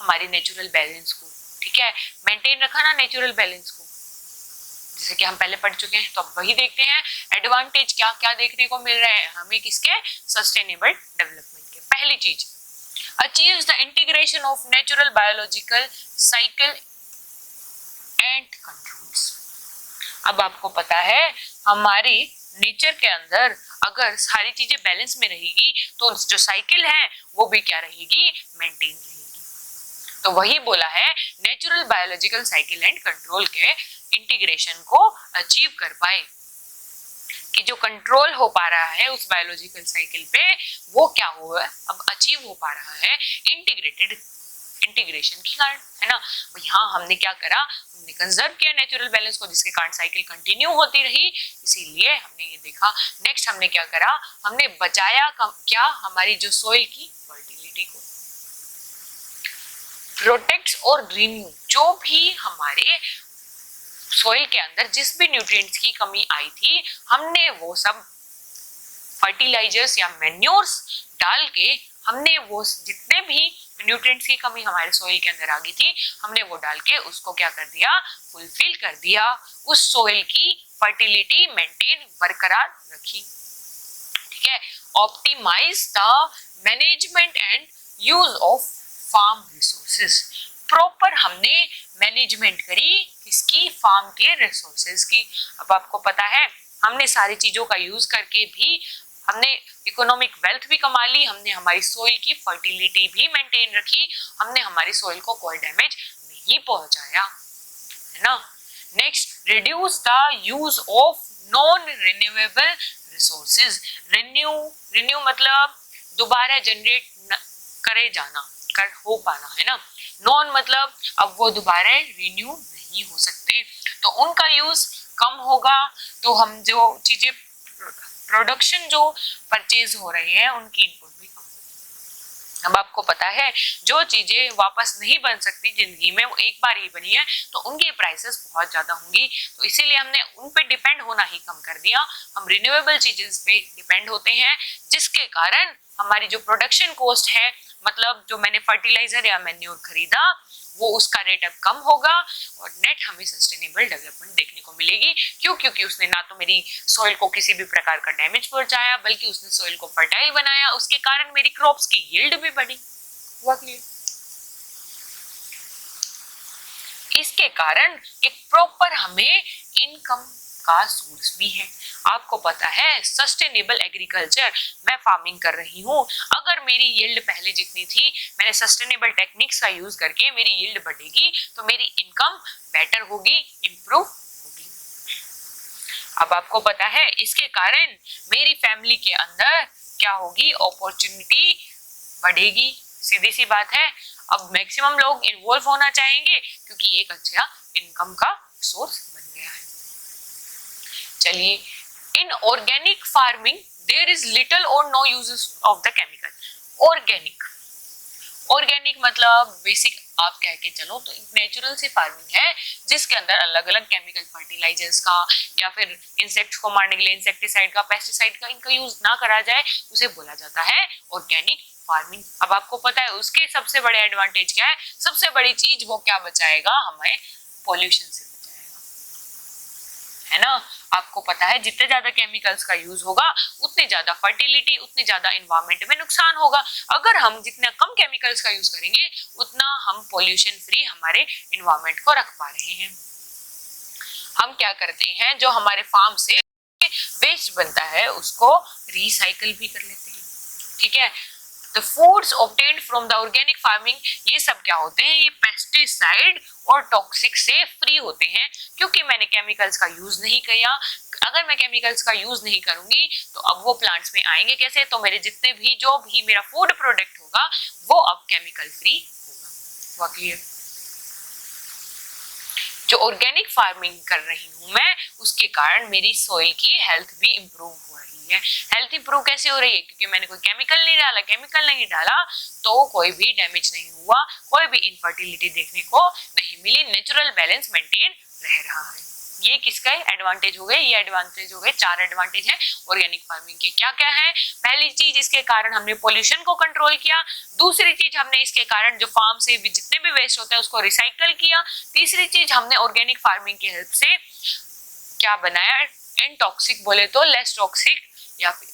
हमारी नेचुरल बैलेंस को, ठीक है, मेंटेन रखा ना नेचुरल बैलेंस को, जैसे कि हम पहले पढ़ चुके हैं। तो अब वही देखते हैं एडवांटेज क्या क्या देखने को मिल रहे हैं हमें किसके, सस्टेनेबल डेवलपमेंट के। पहली चीज, achieves the integration of natural biological cycle and controls। अब आपको पता है हमारे नेचर के अंदर अगर सारी चीजें बैलेंस में रहेगी तो जो साइकिल है वो भी क्या रहेगी, मेंटेन रहेगी। तो वही बोला है natural biological cycle and control के इंटीग्रेशन को अचीव कर पाए, कि जो कंट्रोल हो पा रहा है उस बायोलॉजिकल साइकिल पे वो क्या हुआ, अब अचीव हो पा रहा है इंटीग्रेशन के कारण, है ना। यहाँ हमने क्या करा, हमने कंजर्व किया नेचुरल बैलेंस को, जिसके कारण साइकिल कंटिन्यू होती रही, इसीलिए हमने ये देखा। नेक्स्ट हमने क्या करा, हमने बचाया क्या, हमारी जो सोइल की फर्टिलिटी को, प्रोटेक्ट्स और रिन्यू, जो भी हमारे सोइल के अंदर जिस भी न्यूट्रिएंट्स की कमी आई थी, हमने वो सब फर्टिलाइजर्स या मैन्योर्स डाल के, हमने वो जितने भी न्यूट्रिएंट्स की कमी हमारे सोइल के अंदर आ गई थी, हमने वो डाल के उसको क्या कर दिया, फुलफिल कर दिया, उस सोइल की फर्टिलिटी मेंटेन बरकरार रखी, ठीक है। Optimize the management and use of farm resources, proper हमने मैनेजमेंट करी किसकी, फार्म के रिसोर्सेज की। अब आपको पता है हमने सारी चीजों का यूज करके भी हमने इकोनॉमिक वेल्थ भी कमा ली, हमने हमारी सोइल की फर्टिलिटी भी मेंटेन रखी, हमने हमारी सोइल को कोई डैमेज नहीं पहुंचाया, है ना। Next, reduce the use of non renewable resources. Renew मतलब दोबारा जनरेट करे जाना, कर हो पाना, है ना। नॉन मतलब अब वो दोबारा रिन्यू नहीं हो सकते, तो उनका यूज कम होगा, तो हम जो चीजें प्रोडक्शन जो परचेज हो रही है उनकी इनपुट भी कम होगी। अब आपको पता है जो चीजें वापस नहीं बन सकती जिंदगी में, वो एक बार ही बनी है, तो उनकी प्राइसेस बहुत ज्यादा होंगी, तो इसीलिए हमने उन पे डिपेंड होना ही कम कर दिया, हम रिन्यूएबल चीजें पे डिपेंड होते हैं, जिसके कारण हमारी जो प्रोडक्शन कॉस्ट है, मतलब जो मैंने फर्टिलाइजर या मैन्योर खरीदा, वो उसका रेट अब कम होगा और नेट हमें सस्टेनेबल डेवलपमेंट देखने को मिलेगी। क्यों? क्योंकि उसने ना तो मेरी सॉइल को किसी भी प्रकार का डैमेज पहुंचाया, बल्कि उसने सॉइल को फर्टाइल बनाया, उसके कारण मेरी क्रॉप्स की यील्ड भी बढ़ी। हुआ क्लियर? इसके कारण एक प्रॉपर हमें इनकम का सोर्स भी है। आपको पता है सस्टेनेबल एग्रीकल्चर, मैं फार्मिंग कर रही हूँ, अगर मेरी यील्ड पहले जितनी थी, मैंने सस्टेनेबल टेक्निक्स का यूज करके मेरी यील्ड बढ़ेगी, तो मेरी इनकम बेटर होगी, इंप्रूव होगी। अब आपको पता है इसके कारण मेरी फैमिली के अंदर क्या होगी, अपॉर्चुनिटी बढ़ेगी, सीधी सी बात है। अब मैक्सिमम लोग इन्वॉल्व होना चाहेंगे क्योंकि एक अच्छा इनकम का सोर्स बन गया है। चलिए, in organic farming there is little or no uses of the chemical. Organic मतलब बेसिक आप कह के चलो तो एक नेचुरल सी फार्मिंग है, जिसके अंदर अलग अलग केमिकल फर्टिलाइजर्स का या फिर इंसेक्ट्स को मारने के लिए इंसेक्टिसाइड का, पेस्टिसाइड का इनका यूज ना करा जाए, उसे बोला जाता है ऑर्गेनिक फार्मिंग। अब आपको पता है उसके सबसे बड़े एडवांटेज क्या है, सबसे बड़ी चीज वो क्या बचाएगा, हमें पॉल्यूशन से बचाएगा, है ना। आपको पता है जितने ज्यादा केमिकल्स का यूज होगा उतनी ज्यादा फर्टिलिटी, उतनी ज्यादा इन्वायरमेंट में नुकसान होगा। अगर हम जितना कम केमिकल्स का यूज करेंगे उतना हम पोल्यूशन फ्री हमारे इन्वायरमेंट को रख पा रहे हैं। हम क्या करते हैं, जो हमारे फार्म से वेस्ट बनता है उसको रिसाइकल भी कर लेते हैं, ठीक है। The foods obtained from the organic farming, ये सब क्या होते हैं, ये पेस्टिसाइड और टॉक्सिक से फ्री होते हैं, क्योंकि मैंने केमिकल्स का यूज नहीं किया। अगर मैं केमिकल्स का यूज नहीं करूंगी तो अब वो प्लांट्स में आएंगे कैसे, तो मेरे जितने भी जो भी मेरा फूड प्रोडक्ट होगा वो अब केमिकल फ्री होगा। क्लियर। जो ऑर्गेनिक फार्मिंग कर रही हूं मैं, उसके कारण मेरी सॉइल की हेल्थ भी इंप्रूव हो रही है। हेल्थ इंप्रूव कैसे हो रही है, क्योंकि मैंने कोई केमिकल नहीं डाला तो कोई भी डैमेज नहीं हुआ, कोई भी इनफर्टिलिटी देखने को नहीं मिली, नेचुरल बैलेंस मेंटेन रह रहा है। ये किसका एडवांटेज हो गए, ये एडवांटेज हो गए। 4 एडवांटेज है ऑर्गेनिक फार्मिंग के। क्या क्या है, पहली चीज इसके कारण हमने पोल्यूशन को कंट्रोल किया। दूसरी चीज हमने इसके कारण जो फार्म से भी जितने भी वेस्ट होते हैं उसको रिसाइकल किया। तीसरी चीज हमने ऑर्गेनिक फार्मिंग की हेल्प से क्या बनाया, एंड टॉक्सिक बोले तो लेस टॉक्सिक, या फिर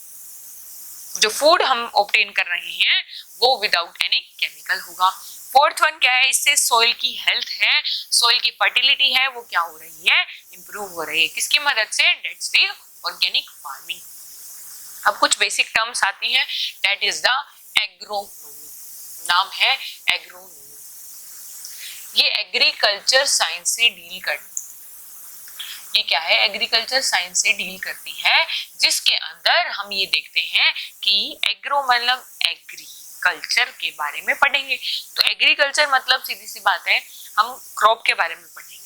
जो फूड हम ऑब्टेन कर रहे हैं वो विदाउट एनी केमिकल होगा। फोर्थ वन क्या है, इससे सॉइल की हेल्थ है, सॉइल की फर्टिलिटी है, वो क्या हो रही है, इंप्रूव हो रही है। किसकी मदद से, दैट्स द ऑर्गेनिक फार्मिंग। अब कुछ बेसिक टर्म्स आती हैं, दैट इज द एग्रोनोमी, नाम है एग्रोनोमी। ये एग्रीकल्चर साइंस से डील करती, ये क्या है, एग्रीकल्चर साइंस से डील करती है, जिसके अंदर हम ये देखते हैं कि एग्रो मतलब एग्रीकल्चर के बारे में पढ़ेंगे। तो एग्रीकल्चर मतलब सीधी सी बात है, हम क्रॉप के बारे में पढ़ेंगे,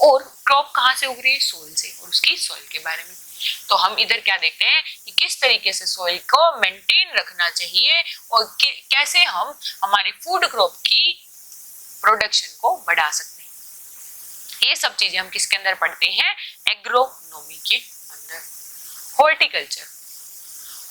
और क्रॉप कहाँ से उग रही है, सोइल से, और उसकी सोइल के बारे में। तो हम इधर क्या देखते हैं कि किस तरीके से सोइल को मेंटेन रखना चाहिए और कैसे हम हमारी फूड क्रॉप की प्रोडक्शन को बढ़ा सकते हैं। ये सब चीजें हम किसके अंदर पढ़ते हैं, एग्रोनोमी के अंदर। हॉर्टिकल्चर,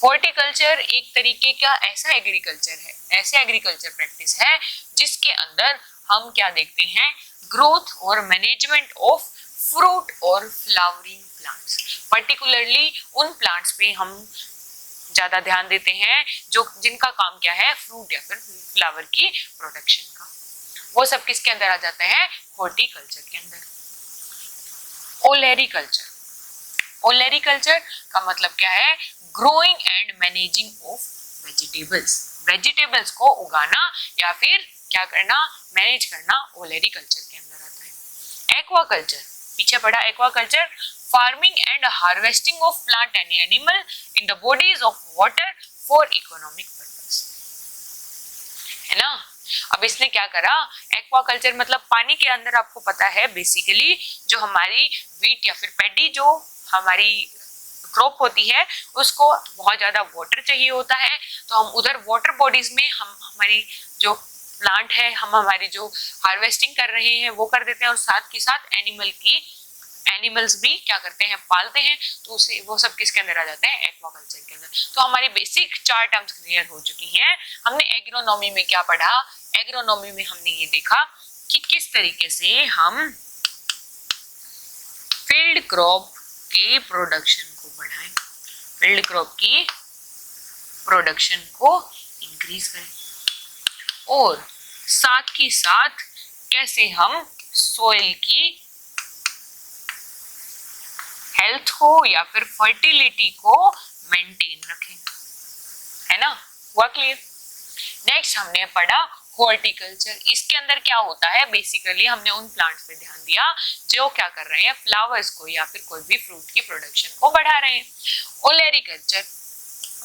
हॉर्टिकल्चर एक तरीके का ऐसा एग्रीकल्चर है, ऐसे एग्रीकल्चर प्रैक्टिस है जिसके अंदर हम क्या देखते हैं, ग्रोथ और मैनेजमेंट ऑफ फ्रूट और फ्लावरिंग प्लांट्स। पर्टिकुलरली उन प्लांट्स पे हम ज्यादा ध्यान देते हैं जो जिनका काम क्या है, फ्रूट या फिर फ्लावर की प्रोडक्शन का। वो सब किसके अंदर आ जाता है, हॉर्टिकल्चर के अंदर। ओलेरिकल्चर, ओलेरिकल्चर का मतलब क्या है, growing and managing of vegetables, vegetables को उगाना या फिर क्या करना, मैनेज करना, ओलेरिकल्चर के अंदर आता है। एक्वाकल्चर, पीछे पड़ा aquaculture, farming and harvesting of plant and animal in the bodies of water for economic purpose, है ना। अब इसने क्या करा, एक्वाकल्चर मतलब पानी के अंदर, आपको पता है बेसिकली जो हमारी वीट या फिर पैडी जो हमारी क्रॉप होती है उसको बहुत ज्यादा वाटर चाहिए होता है, तो हम उधर वाटर बॉडीज में हम हमारी जो प्लांट है, हम हमारी जो हार्वेस्टिंग कर रहे हैं वो कर देते हैं, और साथ के साथ एनिमल्स भी क्या करते हैं, पालते हैं, तो उसे वो सब किसके अंदर आ जाते हैं, एक्वाकल्चर के अंदर। तो हमारी बेसिक 4 टर्म्स क्लियर हो चुकी हैं। हमने एग्रोनॉमी में क्या पढ़ा, एग्रोनॉमी में हमने ये देखा कि किस तरीके से हम फील्ड क्रॉप के प्रोडक्शन को बढ़ाएं, फील्ड क्रॉप की प्रोडक्शन को इंक्रीज करें, और साथ ही साथ कैसे हम सॉइल की हेल्थ को या फिर फर्टिलिटी को मेंटेन रखें, है ना। हुआ क्लियर। नेक्स्ट हमने पढ़ा हॉर्टिकल्चर। इसके अंदर क्या होता है, बेसिकली हमने उन प्लांट्स पे ध्यान दिया जो क्या कर रहे हैं, फ्लावर्स को या फिर कोई भी फ्रूट की प्रोडक्शन को बढ़ा रहे हैं। ओलेरिकल्चर,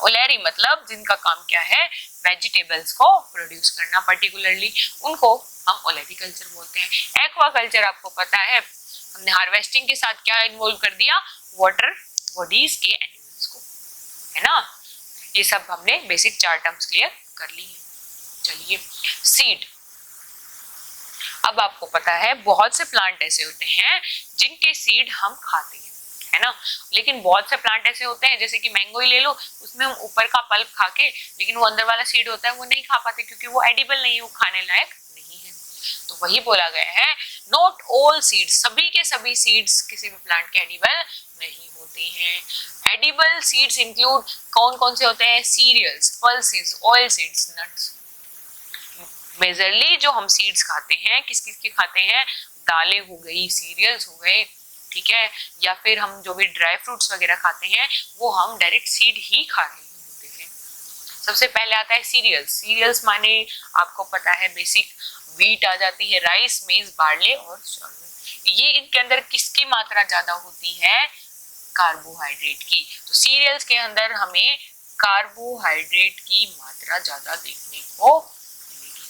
ओलेरी मतलब जिनका काम क्या है, वेजिटेबल्स को प्रोड्यूस करना, पर्टिकुलरली उनको हम ओलेरिकल्चर बोलते हैं। एक्वाकल्चर आपको पता है, हमने हार्वेस्टिंग के साथ क्या इन्वॉल्व कर दिया, वाटर बॉडीज के एनिमल्स को, है ना। ये सब हमने बेसिक 4 टर्म्स क्लियर कर ली है। चलिए, सीड। अब आपको पता है बहुत से प्लांट ऐसे होते हैं जिनके सीड हम खाते हैं, है ना। लेकिन बहुत से प्लांट ऐसे होते हैं, जैसे कि मैंगो ही ले लो, उसमें हम ऊपर का पल्प खा के, लेकिन वो अंदर वाला सीड होता है वो नहीं खा पाते, क्योंकि वो एडिबल नहीं है, वो खाने लायक नहीं है। तो वही बोला गया है, नॉट ऑल सीड्स, सभी के सभी सीड्स किसी भी प्लांट के एडिबल नहीं होते हैं। एडिबल सीड्स इंक्लूड कौन कौन से होते हैं? Cereals, pulses, oil seeds, nuts. Majorly जो हम सीड्स खाते हैं किस किस के खाते हैं? दालें हो गई, सीरियल्स हो गए, ठीक है, या फिर हम जो भी ड्राई फ्रूट्स वगैरह खाते हैं वो हम डायरेक्ट सीड ही खा रहे होते हैं। सबसे पहले आता है सीरियल्स। सीरियल्स माने आपको पता है बेसिक व्हीट आ जाती है, राइस, मेज, बार्ले और सोयाबीन। ये इनके अंदर किसकी मात्रा ज्यादा होती है? कार्बोहाइड्रेट की। तो सीरियल्स के अंदर हमें कार्बोहाइड्रेट की मात्रा ज्यादा देखने को मिलेगी,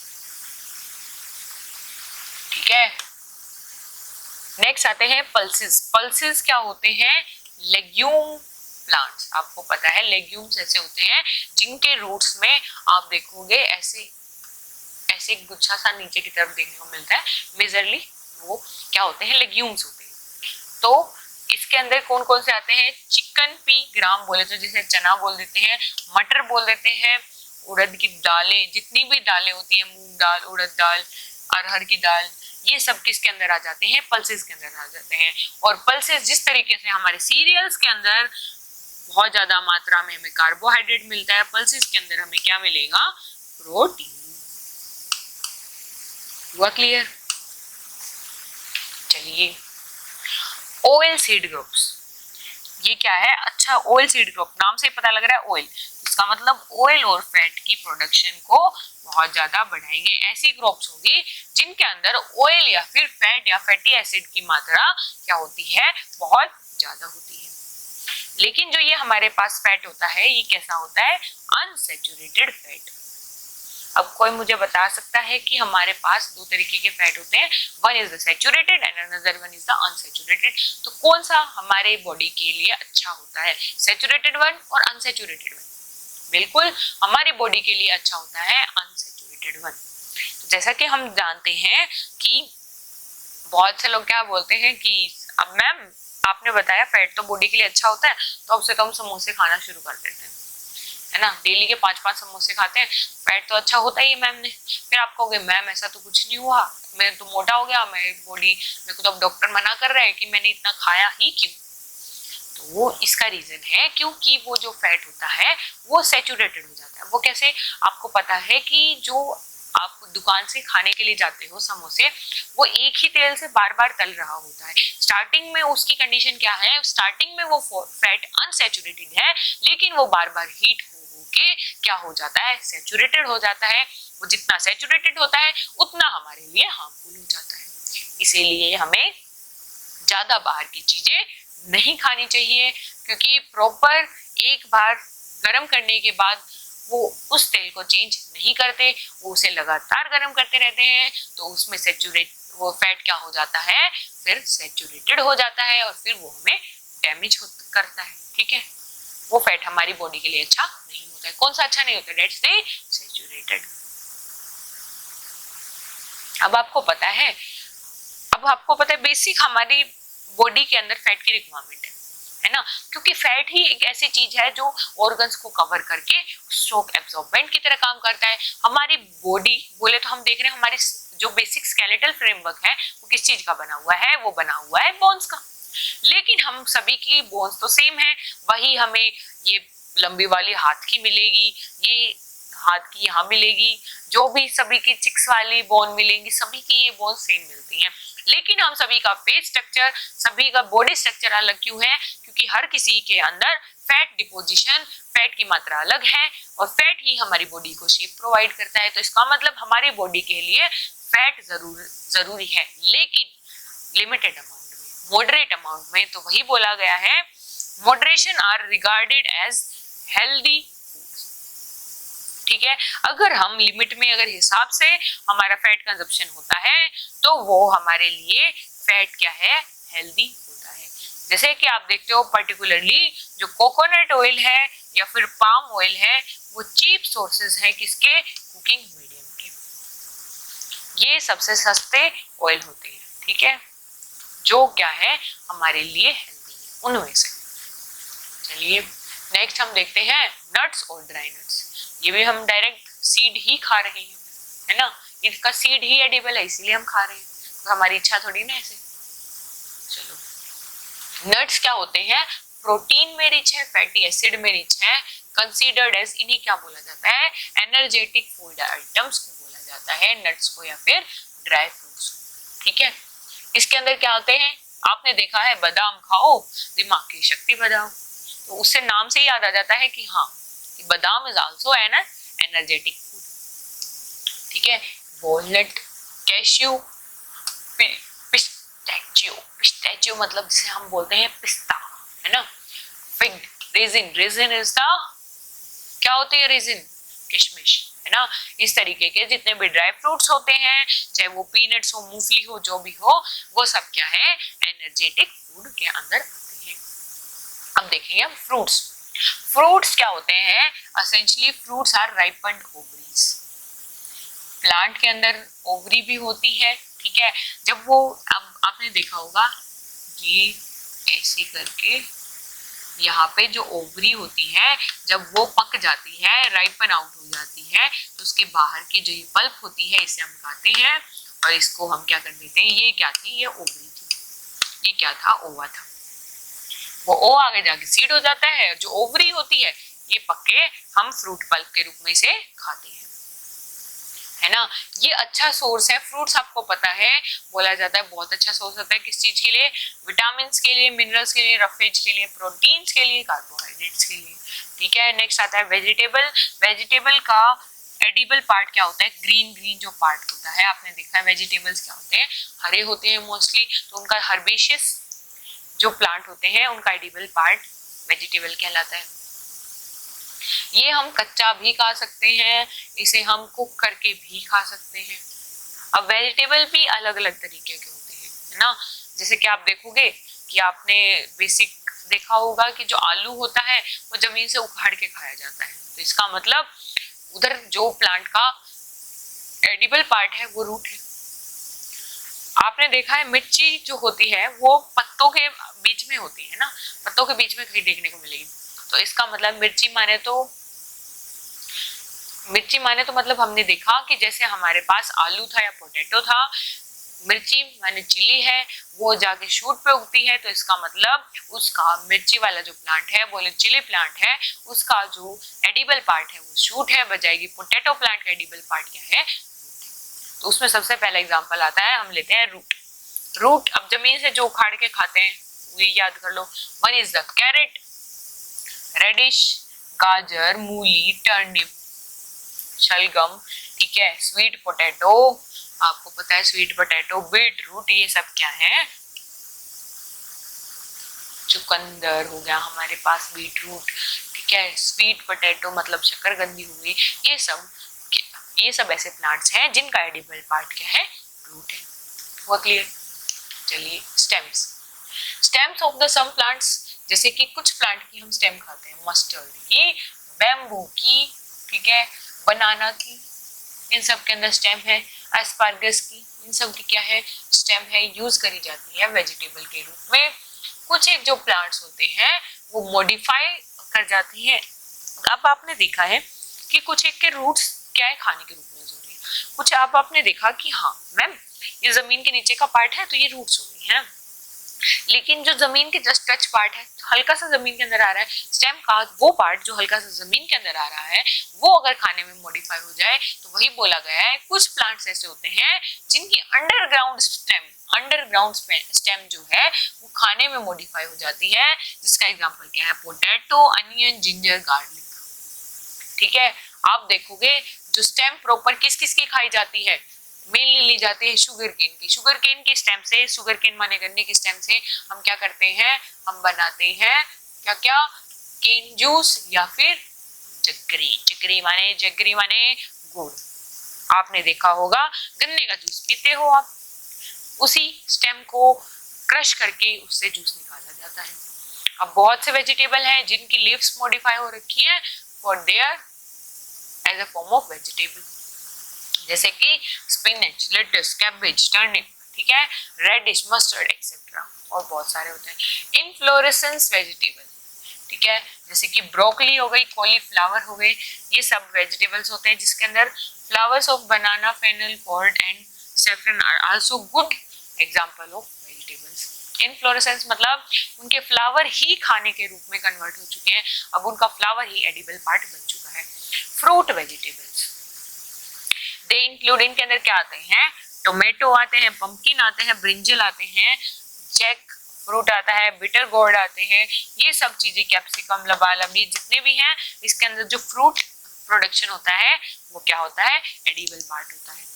ठीक है। नेक्स्ट आते हैं पल्सेस। पल्सेस क्या होते हैं? Legume plants. आपको पता है लेग्यूम्स ऐसे होते हैं जिनके रूट्स में आप देखोगे ऐसे ऐसे गुच्छा सा नीचे की तरफ देखने को मिलता है। मेजरली वो क्या होते हैं? लेग्यूम्स होते हैं। तो इसके अंदर कौन कौन से आते हैं? चिकन पी ग्राम बोले तो जिसे चना बोल देते हैं, मटर बोल देते हैं, उड़द की दालें, जितनी भी दालें होती है, मूंग दाल, उड़द दाल, अरहर की दाल, ये सब किसके अंदर आ जाते हैं? पल्सेस के अंदर आ जाते हैं। और पल्सेस जिस तरीके से हमारे सीरियल्स के अंदर बहुत ज्यादा मात्रा में हमें कार्बोहाइड्रेट मिलता है, पल्सेस के अंदर हमें क्या मिलेगा? प्रोटीन। हुआ क्लियर? चलिए, ऑयल सीड ग्रुप्स, ये क्या है? अच्छा, ऑयल सीड ग्रुप नाम से पता लग रहा है ऑयल, इसका मतलब ऑयल और फैट की प्रोडक्शन को बहुत ज्यादा बढ़ाएंगे। ऐसी ग्रुप्स होगी जिनके अंदर ऑयल या फिर फैट या फैटी एसिड की मात्रा क्या होती है? बहुत ज्यादा होती है। लेकिन जो ये हमारे पास फैट होता है ये कैसा होता है? Unsaturated fat. अब कोई मुझे बता सकता है कि हमारे पास दो तरीके के फैट होते हैं, one is the saturated and another one is the unsaturated. तो कौन सा हमारे बॉडी के लिए अच्छा होता है? सैचुरेटेड वन और अनसैचुरेटेड वन? बिल्कुल हमारी बॉडी के लिए अच्छा होता है अनसैचुरेटेड वन। तो जैसा कि हम जानते हैं कि बहुत से लोग क्या बोलते हैं कि अब मैम आपने बताया फैट तो बॉडी के लिए अच्छा होता है, तो अब से तो हम समोसे खाना शुरू कर देते हैं, है ना, डेली के 5-5 समोसे खाते हैं, फैट तो अच्छा होता ही है मैम ने। फिर आप कहोगे मैम ऐसा तो कुछ नहीं हुआ, मैं तो मोटा हो गया, मैं बॉडी, मेरे को तो अब डॉक्टर मना कर रहा है कि मैंने इतना खाया ही क्यों? तो वो इसका रीजन है क्योंकि वो जो फैट होता है वो सैचुरेटेड हो जाता है। वो कैसे? आपको पता है कि जो आप दुकान से खाने के लिए जाते हो समोसे, वो एक ही तेल से बार बार तल रहा होता है। स्टार्टिंग में उसकी कंडीशन क्या है? स्टार्टिंग में वो फैट अनसैचुरेटेड है, लेकिन वो बार बार हीट हो के क्या हो जाता है? सैचुरेटेड हो जाता है। वो जितना सैचुरेटेड होता है उतना हमारे लिए हार्मफुल हो जाता है। इसीलिए हमें ज्यादा बाहर की चीजें नहीं खानी चाहिए, क्योंकि प्रॉपर एक बार गर्म करने के बाद वो उस तेल को चेंज नहीं करते, वो उसे लगातार गर्म करते रहते हैं, तो उसमें सैचुरेट वो फैट क्या हो जाता है? फिर सैचुरेटेड हो जाता है और फिर वो हमें डैमेज करता है, ठीक है। वो फैट हमारी बॉडी के लिए अच्छा नहीं होता है। कौन सा अच्छा नहीं होता? That's the saturated. अब आपको पता है बेसिक हमारी बॉडी के अंदर फैट की रिक्वायरमेंट है ना, क्योंकि फैट ही एक ऐसी चीज है जो ऑर्गन्स को कवर करके शॉक एब्जॉर्बेंट की तरह काम करता है। हमारी बॉडी बोले तो हम देख रहे हैं हमारी जो बेसिक स्केलेटल फ्रेमवर्क है वो किस चीज का बना हुआ है? वो बना हुआ है बोन्स का। लेकिन हम सभी की बोन्स तो सेम है, वही हमें ये लंबी वाली हाथ की मिलेगी, ये हाथ की यहाँ मिलेगी, जो भी सभी की चिक्स वाली बोन मिलेंगी, सभी की ये बोन सेम मिलती हैं। लेकिन हम सभी का फेस स्ट्रक्चर, सभी का बॉडी स्ट्रक्चर अलग क्यों है? क्योंकि हर किसी के अंदर फैट डिपोजिशन, फैट की मात्रा अलग है और फैट ही हमारी बॉडी को शेप प्रोवाइड करता है। तो इसका मतलब हमारी बॉडी के लिए फैट जरूरी है, लेकिन लिमिटेड अमाउंट में, मॉडरेट अमाउंट में। तो वही बोला गया है, moderation are regarded as healthy, ठीक है। अगर हम लिमिट में, अगर हिसाब से हमारा फैट कंजप्शन होता है तो वो हमारे लिए फैट क्या है? हेल्दी होता है। जैसे कि आप देखते हो पर्टिकुलरली जो कोकोनट ऑयल है या फिर पाम ऑयल है, वो चीप सोर्सेज हैं किसके? कुकिंग मीडियम के। ये सबसे सस्ते ऑयल होते हैं, ठीक है, जो क्या है हमारे लिए हेल्दी है उनमें से। चलिए नेक्स्ट हम देखते हैं नट्स और ड्राई नट्स। ये भी हम डायरेक्ट सीड ही खा रहे हैं, है ना। इसका सीड ही एडिबल है, इसीलिए हम खा रहे हैं, तो हमारी इच्छा थोड़ी ना ऐसे। चलो, नट्स क्या होते हैं? प्रोटीन में रिच है, फैटी एसिड में रिच है, कंसीडर्ड एज, इन्हें क्या बोला जाता है? एनर्जेटिक फूड आइटम्स को बोला जाता है, नट्स को या फिर ड्राई फ्रूट्स को। ठीक है, इसके अंदर क्या होते हैं? आपने देखा है बादाम खाओ दिमाग की शक्ति बढ़ाओ, तो उससे नाम से याद आ जाता है कि हाँ, बादाम is also an energetic food. ठीक है, वॉलनट, कैश्यू, पिस्टैचियो, पिस्टैचियो मतलब जिसे हम बोलते हैं पिस्ता, है ना। Fig, resin, resin is the, क्या होती है रेजिन? किशमिश, है ना। इस तरीके के जितने भी ड्राई फ्रूट्स होते हैं, चाहे वो पीनट्स हो, मूंगफली हो, जो भी हो, वो सब क्या है? एनर्जेटिक फूड के अंदर आते हैं। अब देखेंगे हम फ्रूट्स। फ्रूट्स क्या होते हैं? Essentially fruits are ripened ovaries. Plant के अंदर ओवरी भी होती है, ठीक है। जब वो, अब आपने देखा होगा ये ऐसे करके यहाँ पे जो ओवरी होती है, जब वो पक जाती है, राइपन आउट हो जाती है, तो उसके बाहर की जो ये पल्प होती है, इसे हम खाते हैं और इसको हम क्या कर देते हैं? ये क्या थी? ये ओवरी थी। ये क्या था? ओवा था। वो ओ आगे जाके सीड हो जाता है, जो ओवरी होती है ये पक के हम फ्रूट पल्प के रूप में इसे खाते हैं, है ना। ये अच्छा सोर्स है फ्रूट्स, आपको पता है, बोला जाता है बहुत अच्छा सोर्स होता है किस चीज के लिए? विटामिन के लिए, मिनरल्स के लिए, रफेज के लिए, प्रोटीन्स के लिए, कार्बोहाइड्रेट्स के लिए। ठीक है, नेक्स्ट आता है वेजिटेबल। वेजिटेबल का एडिबल पार्ट क्या होता है? ग्रीन ग्रीन जो पार्ट होता है, आपने देखा है वेजिटेबल्स क्या होते हैं? हरे होते हैं मोस्टली, तो उनका हर्बेशियस जो प्लांट होते हैं उनका एडिबल पार्ट वेजिटेबल कहलाता है। ये हम कच्चा भी खा सकते हैं, इसे हम कुक करके भी खा सकते हैं। अब वेजिटेबल भी अलग अलग तरीके के होते हैं, है ना। जैसे कि आप देखोगे कि आपने बेसिक देखा होगा कि जो आलू होता है वो जमीन से उखाड़ के खाया जाता है, तो इसका मतलब उधर जो प्लांट का एडिबल पार्ट है वो रूट है। आपने देखा है मिर्ची जो होती है वो पत्तों के बीच में होती है ना, पत्तों के बीच में कहीं देखने को मिलेगी, तो इसका मतलब मिर्ची माने तो मतलब हमने देखा कि जैसे हमारे पास आलू था या पोटैटो था, मिर्ची माने चिली है, वो जाके शूट पे उगती है, तो इसका मतलब उसका मिर्ची वाला जो प्लांट है वो चिली प्लांट है, उसका जो एडिबल पार्ट है वो शूट है, बजाएगी पोटैटो प्लांट का एडिबल पार्ट क्या है? तो उसमें सबसे पहला एग्जांपल आता है, हम लेते हैं रूट। रूट अब जमीन से जो उखाड़ के खाते हैं वो याद कर लो। One is the carrot, radish, गाजर, मूली, टर्निप, शलगम, ठीक है, स्वीट पोटैटो, आपको पता है स्वीट पोटैटो, बीट रूट, ये सब क्या है? चुकंदर हो गया हमारे पास, बीट रूट, ठीक है, स्वीट पोटैटो मतलब शकरकंदी हो गई, ये सब ऐसे प्लांट्स हैं जिनका एडिबल पार्ट क्या है? रूट है। वो क्लियर? चलिए, stems. Stems of the some plants, जैसे कि कुछ प्लांट की हम स्टेम खाते हैं, मस्टर्ड की, बैम्बू की, ठीक है, बनाना की, इन सब के अंदर स्टेम है। एस्पार्गस की, इन सब की क्या है? स्टेम है, यूज करी जाती है वेजिटेबल के रूप में। कुछ एक जो प्लांट्स होते हैं वो मॉडिफाई कर जाती हैं। अब आपने देखा है कि कुछ एक के रूट्स क्या है? खाने के रूप में जरूरी है। कुछ अब आपने देखा कि हाँ मैम ये जमीन के नीचे का पार्ट है तो ये रूट्स होंगी, है, लेकिन जो जमीन के जस्ट टच पार्ट है, हल्का सा जमीन के अंदर आ रहा है, स्टेम का वो पार्ट जो हल्का सा जमीन के अंदर आ रहा है, वो अगर खाने में मॉडिफाई हो जाए तो वही बोला गया है कुछ प्लांट्स ऐसे होते हैं जिनकी अंडरग्राउंड स्टेम जो है वो खाने में मॉडिफाई हो जाती है, जिसका एग्जाम्पल क्या है? Potato, onion, ginger, garlic. ठीक है, आप देखोगे जो स्टेम प्रॉपर किस किस की खाई जाती है, मेनली ली जाती है शुगर केन की। शुगर केन के स्टेम से, शुगर केन माने गन्ने के स्टेम से हम क्या करते हैं? हम बनाते हैं क्या क्या? केन जूस या फिर जगरी। जगरी माने गुड़। आपने देखा होगा गन्ने का जूस पीते हो आप, उसी स्टेम को क्रश करके उससे जूस निकाला जाता है। अब बहुत से वेजिटेबल हैं जिनकी लीव्स मॉडिफाई हो रखी है for their as a form of vegetable, जैसे कि स्पिनच, लेटस, कैबेज, टर्निप, ठीक है, रेडिश, मस्टर्ड एक्सेट्रा, और बहुत सारे होते हैं। इनफ्लोरेसेंस वेजिटेबल, ठीक है, जैसे कि ब्रोकली हो गई, कॉलीफ्लावर हो गए, ये सब वेजिटेबल्स होते हैं जिसके अंदर flowers of banana, fennel, cord and saffron are also good example of vegetables. Inflorescence मतलब उनके फ्लावर ही खाने के रूप में कन्वर्ट हो चुके हैं, अब उनका फ्लावर ही एडिबल पार्ट बन चुका है। फ्रूट वेजिटेबल्स दे इंक्लूड, इनके अंदर क्या आते हैं, टोमेटो आते हैं, पंपकिन आते हैं, ब्रिंजल आते हैं, जैक फ्रूट आता है, बिटर गोर्ड आते हैं, ये सब चीजें, कैप्सिकम, लबालब, ये जितने भी हैं इसके अंदर जो फ्रूट प्रोडक्शन होता है वो क्या होता है, एडिबल पार्ट होता है।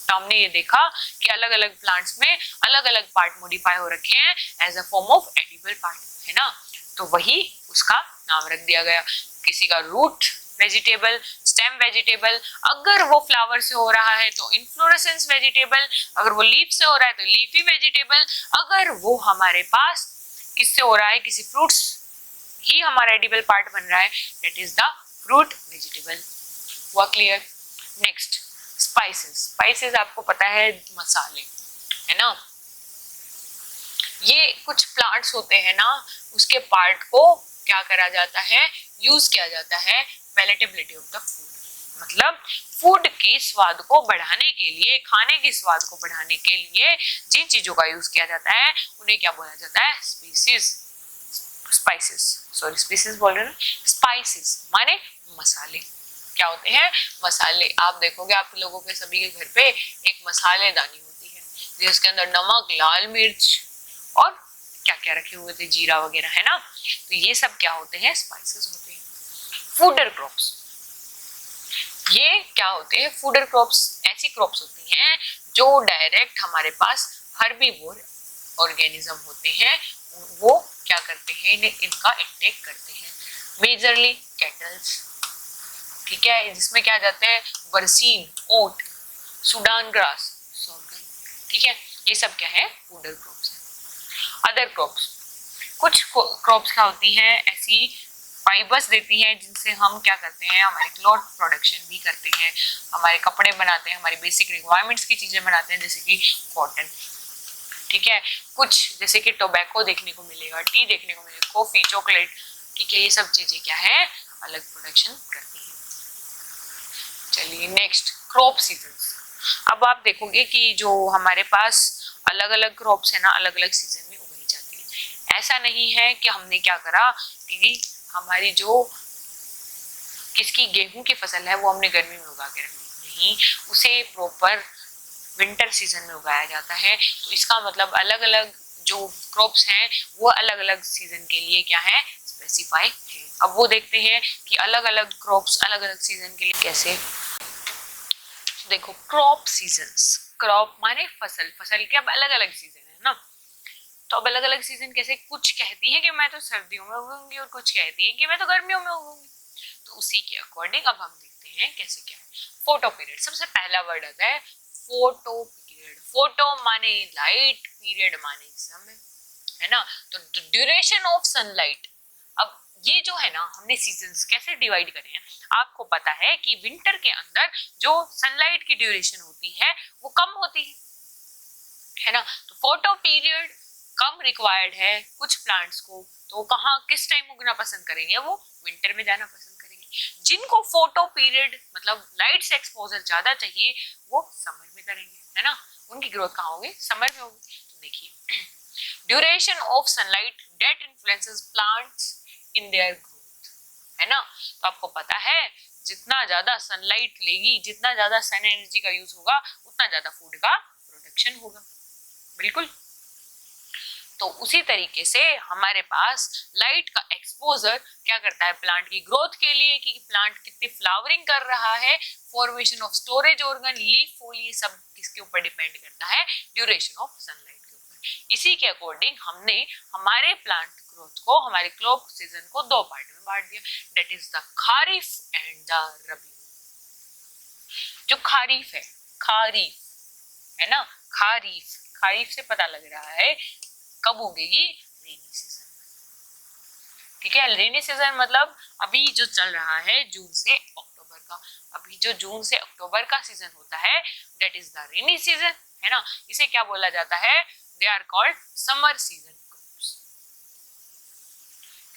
तो हमने ये देखा कि अलग अलग प्लांट्स में अलग अलग पार्ट मॉडिफाई हो रखे हैं as a form of edible part, है ना, तो वही उसका नाम रख दिया गया। किसी का रूट वेजिटेबल, स्टेम वेजिटेबल, अगर वो फ्लावर से हो रहा है तो इनफ्लोरेसेंस वेजिटेबल, अगर वो लीफ से हो रहा है तो लीफी वेजिटेबल, अगर वो हमारे पास किससे हो रहा है, किसी फ्रूट्स ही हमारा एडिबल पार्ट बन रहा है, that is the fruit vegetable. हुआ क्लियर? Next spices. स्पाइसेस आपको पता है मसाले, है ना, ये कुछ प्लांट्स होते हैं ना, उसके पार्ट को क्या करा जाता है, यूज किया जाता है पैलेटेबिलिटी ऑफ द फूड, मतलब फूड के स्वाद को बढ़ाने के लिए, खाने के स्वाद को बढ़ाने के लिए जिन चीजों का यूज किया जाता है उन्हें क्या बोला जाता है, स्पीसीज, स्पाइसेस, सॉरी स्पीसीज बोल रहे हैं, स्पाइसेस माने मसाले। क्या होते हैं, मसाले। आप देखोगे आप लोगों के सभी के घर पे एक मसालेदानी होती है जिसके अंदर नमक, लाल मिर्च और क्या क्या रखे हुए थे, जीरा वगैरह, है ना, तो ये सब क्या होते हैं, स्पाइसेस होते हैं। फूडर क्रॉप्स, ये क्या होते हैं, फूडर क्रॉप्स ऐसी क्रॉप्स होती हैं जो डायरेक्ट हमारे पास हर्बीवोर ऑर्गेनिज्म होते हैं, वो क्या करते हैं, इनका इंटेक करते हैं, मेजरली कैटल्स, ठीक है, जिसमें क्या जाते हैं, बरसीन, ओट, सूडान ग्रास, सोर्गन, ठीक है, ये सब क्या है, फूडर क्रॉप्स है। अदर क्रॉप्स, कुछ क्रॉप्स क्या होती हैं, ऐसी फाइबर्स देती हैं जिनसे हम क्या करते हैं, हमारे क्लॉथ प्रोडक्शन भी करते हैं, हमारे कपड़े बनाते हैं, हमारी बेसिक रिक्वायरमेंट्स की चीजें बनाते हैं, जैसे कि कॉटन, ठीक है, कुछ जैसे कि टोबैको देखने को मिलेगा, टी देखने को मिलेगा, कॉफी, चॉकलेट, ठीक है, ये सब चीजें क्या है, अलग प्रोडक्शन करती हैं। चलिए नेक्स्ट, क्रॉप सीजन्स। अब आप देखोगे कि जो हमारे पास अलग अलग क्रॉप्स है ना, अलग अलग सीजन में उगाई जाती है। ऐसा नहीं है कि हमने क्या करा कि हमारी जो किसकी गेहूं की फसल है वो हमने गर्मी में उगा के रख दी, नहीं, उसे प्रॉपर विंटर सीजन में उगाया जाता है। तो इसका मतलब अलग अलग जो क्रॉप्स हैं वो अलग अलग सीजन के लिए क्या है, स्पेसिफाई है। अब वो देखते हैं कि अलग अलग क्रॉप्स अलग अलग सीजन के लिए कैसे। देखो क्रॉप सीजन्स, क्रॉप माने फसल, फसल के अब अलग अलग सीजन है ना, तो अब अलग अलग सीजन कैसे, कुछ कहती है कि मैं तो सर्दियों में उगूंगी और कुछ कहती है कि मैं तो गर्मियों में उगूंगी, तो उसी के अकॉर्डिंग अब हम देखते हैं कैसे क्या है। फोटो पीरियड, सबसे पहला वर्ड आता है फोटो पीरियड। फोटो माने लाइट, पीरियड माने समय, है ना, तो ड्यूरेशन ऑफ सनलाइट। अब ये जो है ना, हमने सीजन्स कैसे डिवाइड करे हैं, आपको पता है कि विंटर के अंदर जो सनलाइट की ड्यूरेशन होती है वो कम होती है ना, तो फोटो पीरियड कम रिक्वायर्ड है कुछ प्लांट्स को, तो कहाँ किस टाइम उगना पसंद करेंगे, वो विंटर में जाना पसंद करेंगे। जिनको फोटो पीरियड मतलब लाइट से एक्सपोजर ज्यादा चाहिए वो समर में करेंगे, है ना, उनकी ग्रोथ कहाँ होगी, समर में होगी। तो देखिए duration of sunlight that influences plants in their growth, है ना, तो आपको पता है जितना ज्यादा सनलाइट लेगी, जितना ज्यादा सन एनर्जी का यूज होगा, उतना ज्यादा फूड का प्रोडक्शन होगा, बिल्कुल। तो उसी तरीके से हमारे पास लाइट का एक्सपोजर क्या करता है प्लांट की ग्रोथ के लिए, कि प्लांट कितनी फ्लावरिंग कर रहा है, formation of storage organ, leaf फोल, ये सब किसके ऊपर डिपेंड करता है, ड्यूरेशन ऑफ सनलाइट के ऊपर। इसी के अकॉर्डिंग हमने हमारे प्लांट ग्रोथ को, हमारे क्रॉप सीजन को दो पार्ट में बांट दिया, that is the kharif and the rabi. जो खारिफ है, खारिफ है ना, खारिफ, खारिफ से पता लग रहा है कब उगेगी, रेनी सीजन, ठीक है। रेनी सीजन मतलब अभी जो चल रहा है जून से अक्टूबर का, अभी जो जून से अक्टूबर का सीजन होता है that is the rainy season, है ना, इसे क्या बोला जाता है, they are called summer season crops.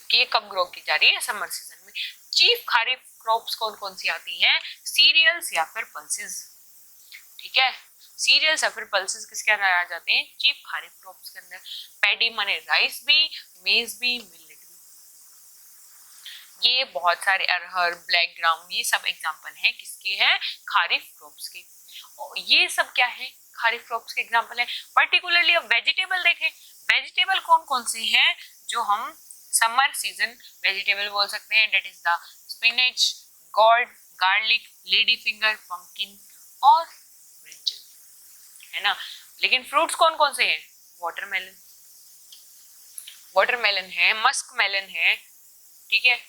कि ये कब ग्रो की जा रही है, समर सीजन में। चीफ खारिफ क्रॉप्स कौन कौन सी आती हैं, सीरियल्स या फिर पल्सेस, ठीक है। सीरियल्स या फिर पल्सेस किसके अंदर आ जाते हैं, चीफ खारिफ क्रॉप्स के अंदर। पैडी माने राइस भी, मेज भी, मिलेट भी, ये बहुत सारे, अरहर, ब्लैक ग्राम, ये सब एग्जांपल हैं किसके हैं, खारिफ क्रॉप्स के। और ये सब क्या है, खारिफ क्रॉप्स के एग्जांपल है। पर्टिकुलरली अब वेजिटेबल देखें, वेजिटेबल कौन कौन से हैं जो हम समर सीजन वेजिटेबल बोल सकते हैं, that is the spinach, gourd, garlic, lady finger, pumpkin और ब्रिंजल, है ना। लेकिन फ्रूट्स कौन कौन से हैं, वाटरमेलन, वाटरमेलन है, मस्क मेलन है, ठीक है,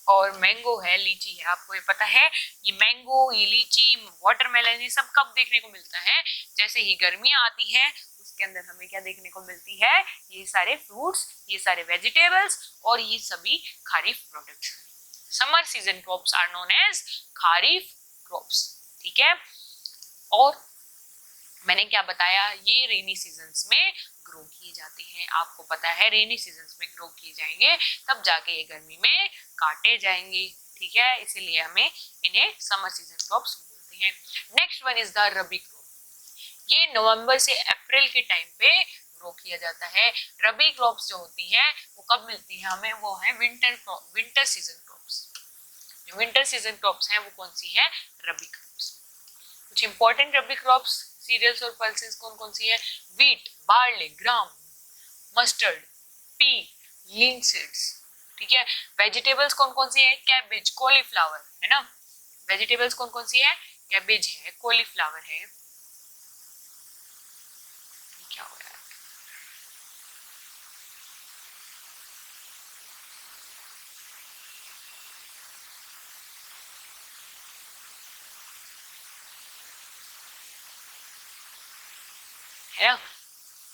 और मैंगो है, लीची है। आपको ये पता है ये मैंगो, ये लीची, वाटरमेलन, ये सब कब देखने को मिलता है, जैसे ही गर्मियां आती है उसके अंदर हमें क्या देखने को मिलती है, ये सारे फ्रूट्स, ये सारे वेजिटेबल्स और ये सभी kharif products. Summer season crops are known as kharif crops, ठीक है। और मैंने क्या बताया, ये रेनी सीजन्स में ग्रो किए जाते हैं। आपको पता है रेनी सीजन्स में ग्रो किए जाएंगे, तब जाके ये गर्मी में काटे जाएंगे, ठीक है। इसीलिए हमें इन्हें समर सीजन क्रॉप्स बोलते हैं। Next one is the rabi crop. ये नवंबर से अप्रैल के टाइम पे ग्रो किया जाता है। रबी क्रॉप्स जो होती हैं वो कब मिलती है हमें, वो है विंटर सीजन क्रॉप्स। जो विंटर सीजन क्रॉप्स हैं वो कौन सी है, रबी क्रॉप्स। कुछ इंपॉर्टेंट रबी क्रॉप्स सीरियल्स और पल्सेस कौन कौन सी है, व्हीट, बार्ले, ग्राम, मस्टर्ड, पी, लिंसीड्स, ठीक है। वेजिटेबल्स कौन कौन सी है, कैबेज, कॉलीफ्लावर, है ना। वेजिटेबल्स कौन कौन सी है, कैबेज है, कॉलीफ्लावर है। क्या हो रहा है ना,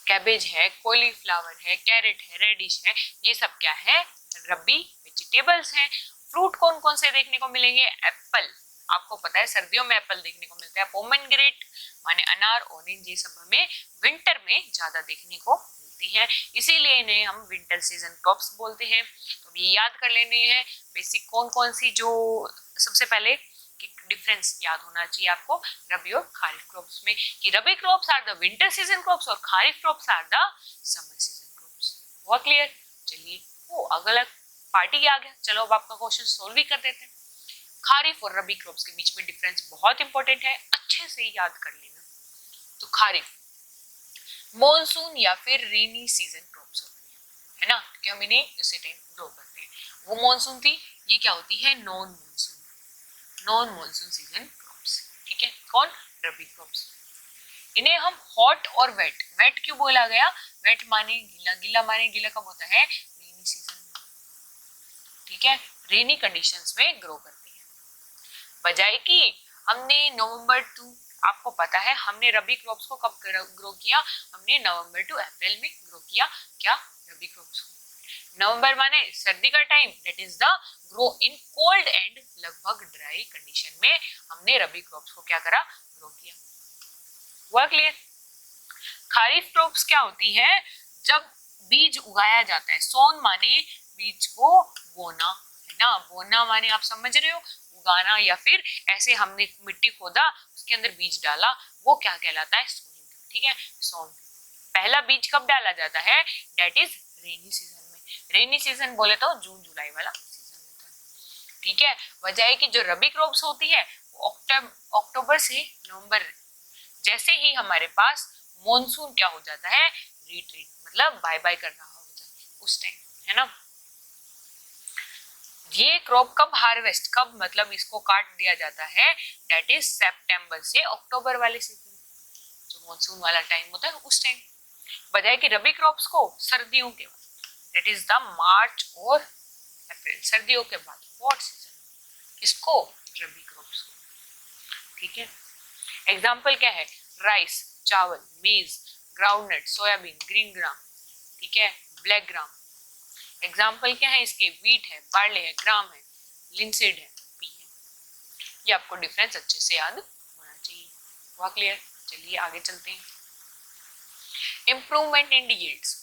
कैबेज है, कॉलीफ्लावर है, कैरेट है, रेडिश है, ये सब क्या है, रबी वेजिटेबल्स हैं। फ्रूट कौन कौन से देखने को मिलेंगे, एप्पल, आपको पता है सर्दियों में एप्पल देखने को मिलता है। पोमेग्रेनेट माने अनार, ऑरेंज, ये सब हमें विंटर में ज्यादा देखने को मिलती है, इसीलिए इन्हें हम विंटर सीजन क्रॉप्स बोलते हैं। तो ये याद कर लेने हैं बेसिक कौन कौन सी, जो सबसे पहले डिफरेंस याद होना चाहिए आपको रबी और खारिफ क्रॉप्स में, कि rabi crops are the winter season crops और kharif crops are the summer season crops. हुआ क्लियर। चलिए वो अलग पार्टी आ गया, चलो अब आपका क्वेश्चन सोल्व भी कर देते हैं। खारिफ और रबी क्रॉप्स के बीच में डिफरेंस बहुत इंपॉर्टेंट है, अच्छे से याद कर लेना। तो खारिफ मॉनसून या फिर रेनी सीजन क्रॉप्स होती है ना, क्योंकि हम इन्हें उसी टाइम ग्रो करते हैं। वो मॉनसून थी, ये क्या होती है, non monsoon, non monsoon season crops, ठीक है। कौन, रबी क्रॉप्स। इन्हें हम हॉट और वेट, वेट क्यों बोला गया, वेट माने गीला, गीला माने गीला कब होता है, रेनी सीजन में, ठीक है, रेनी कंडीशंस में ग्रो करती है। बजाय कि हमने नवंबर टू, आपको पता है हमने रबी क्रॉप्स को कब ग्रो किया, हमने नवंबर टू अप्रैल में ग्रो किया, क्या, रबी क्रॉप्स को। नवंबर माने सर्दी का time, that is the grow in cold and लगभग ड्राई कंडीशन में हमने रबी क्रॉप्स को क्या करा, ग्रो किया। हुआ क्लियर। खारिफ क्रॉप्स क्या होती है, जब बीज उगाया जाता है, सोन माने बीज को बोना, है ना, बोना माने आप समझ रहे हो, उगाना, या फिर ऐसे हमने मिट्टी खोदा उसके अंदर बीज डाला, वो क्या कहलाता है, सोइंग, ठीक है, सोन। पहला बीज कब डाला जाता है, दैट इज रेनी सीजन में। रेनी सीजन बोले तो जून जुलाई वाला सीजन होता है, ठीक है। वजह है कि जो रबी क्रॉप्स होती है वो अक्टूबर से नवंबर, जैसे ही हमारे पास मॉनसून क्या हो जाता है, रिट्रीट, मतलब बाय बाय कर रहा होता है उस टाइम, है ना। ये क्रॉप कब हार्वेस्ट, कब मतलब इसको काट दिया जाता है, दैट इज सितंबर से अक्टूबर वाले सीजन, जो मॉनसून वाला टाइम होता है उस टाइम। बजाय कि रबी क्रॉप्स को सर्दियों के बाद, दैट इज द मार्च और अप्रैल, सर्दियों के बाद हॉट सीजन, किसको, रबी क्रॉप्स को, ठीक है। एग्जाम्पल क्या है, राइस, चावल, मेज, ग्राउंडनट, सोयाबीन, ग्रीन ग्राम, ठीक है, ब्लैक ग्राम। एग्जाम्पल क्या है इसके, व्हीट है, बार्ले है, ग्राम है, लिंसीड है, पी है। ये आपको डिफरेंस अच्छे से याद होना चाहिए। हुआ क्लियर। चलिए आगे चलते हैं। Improvement in yields.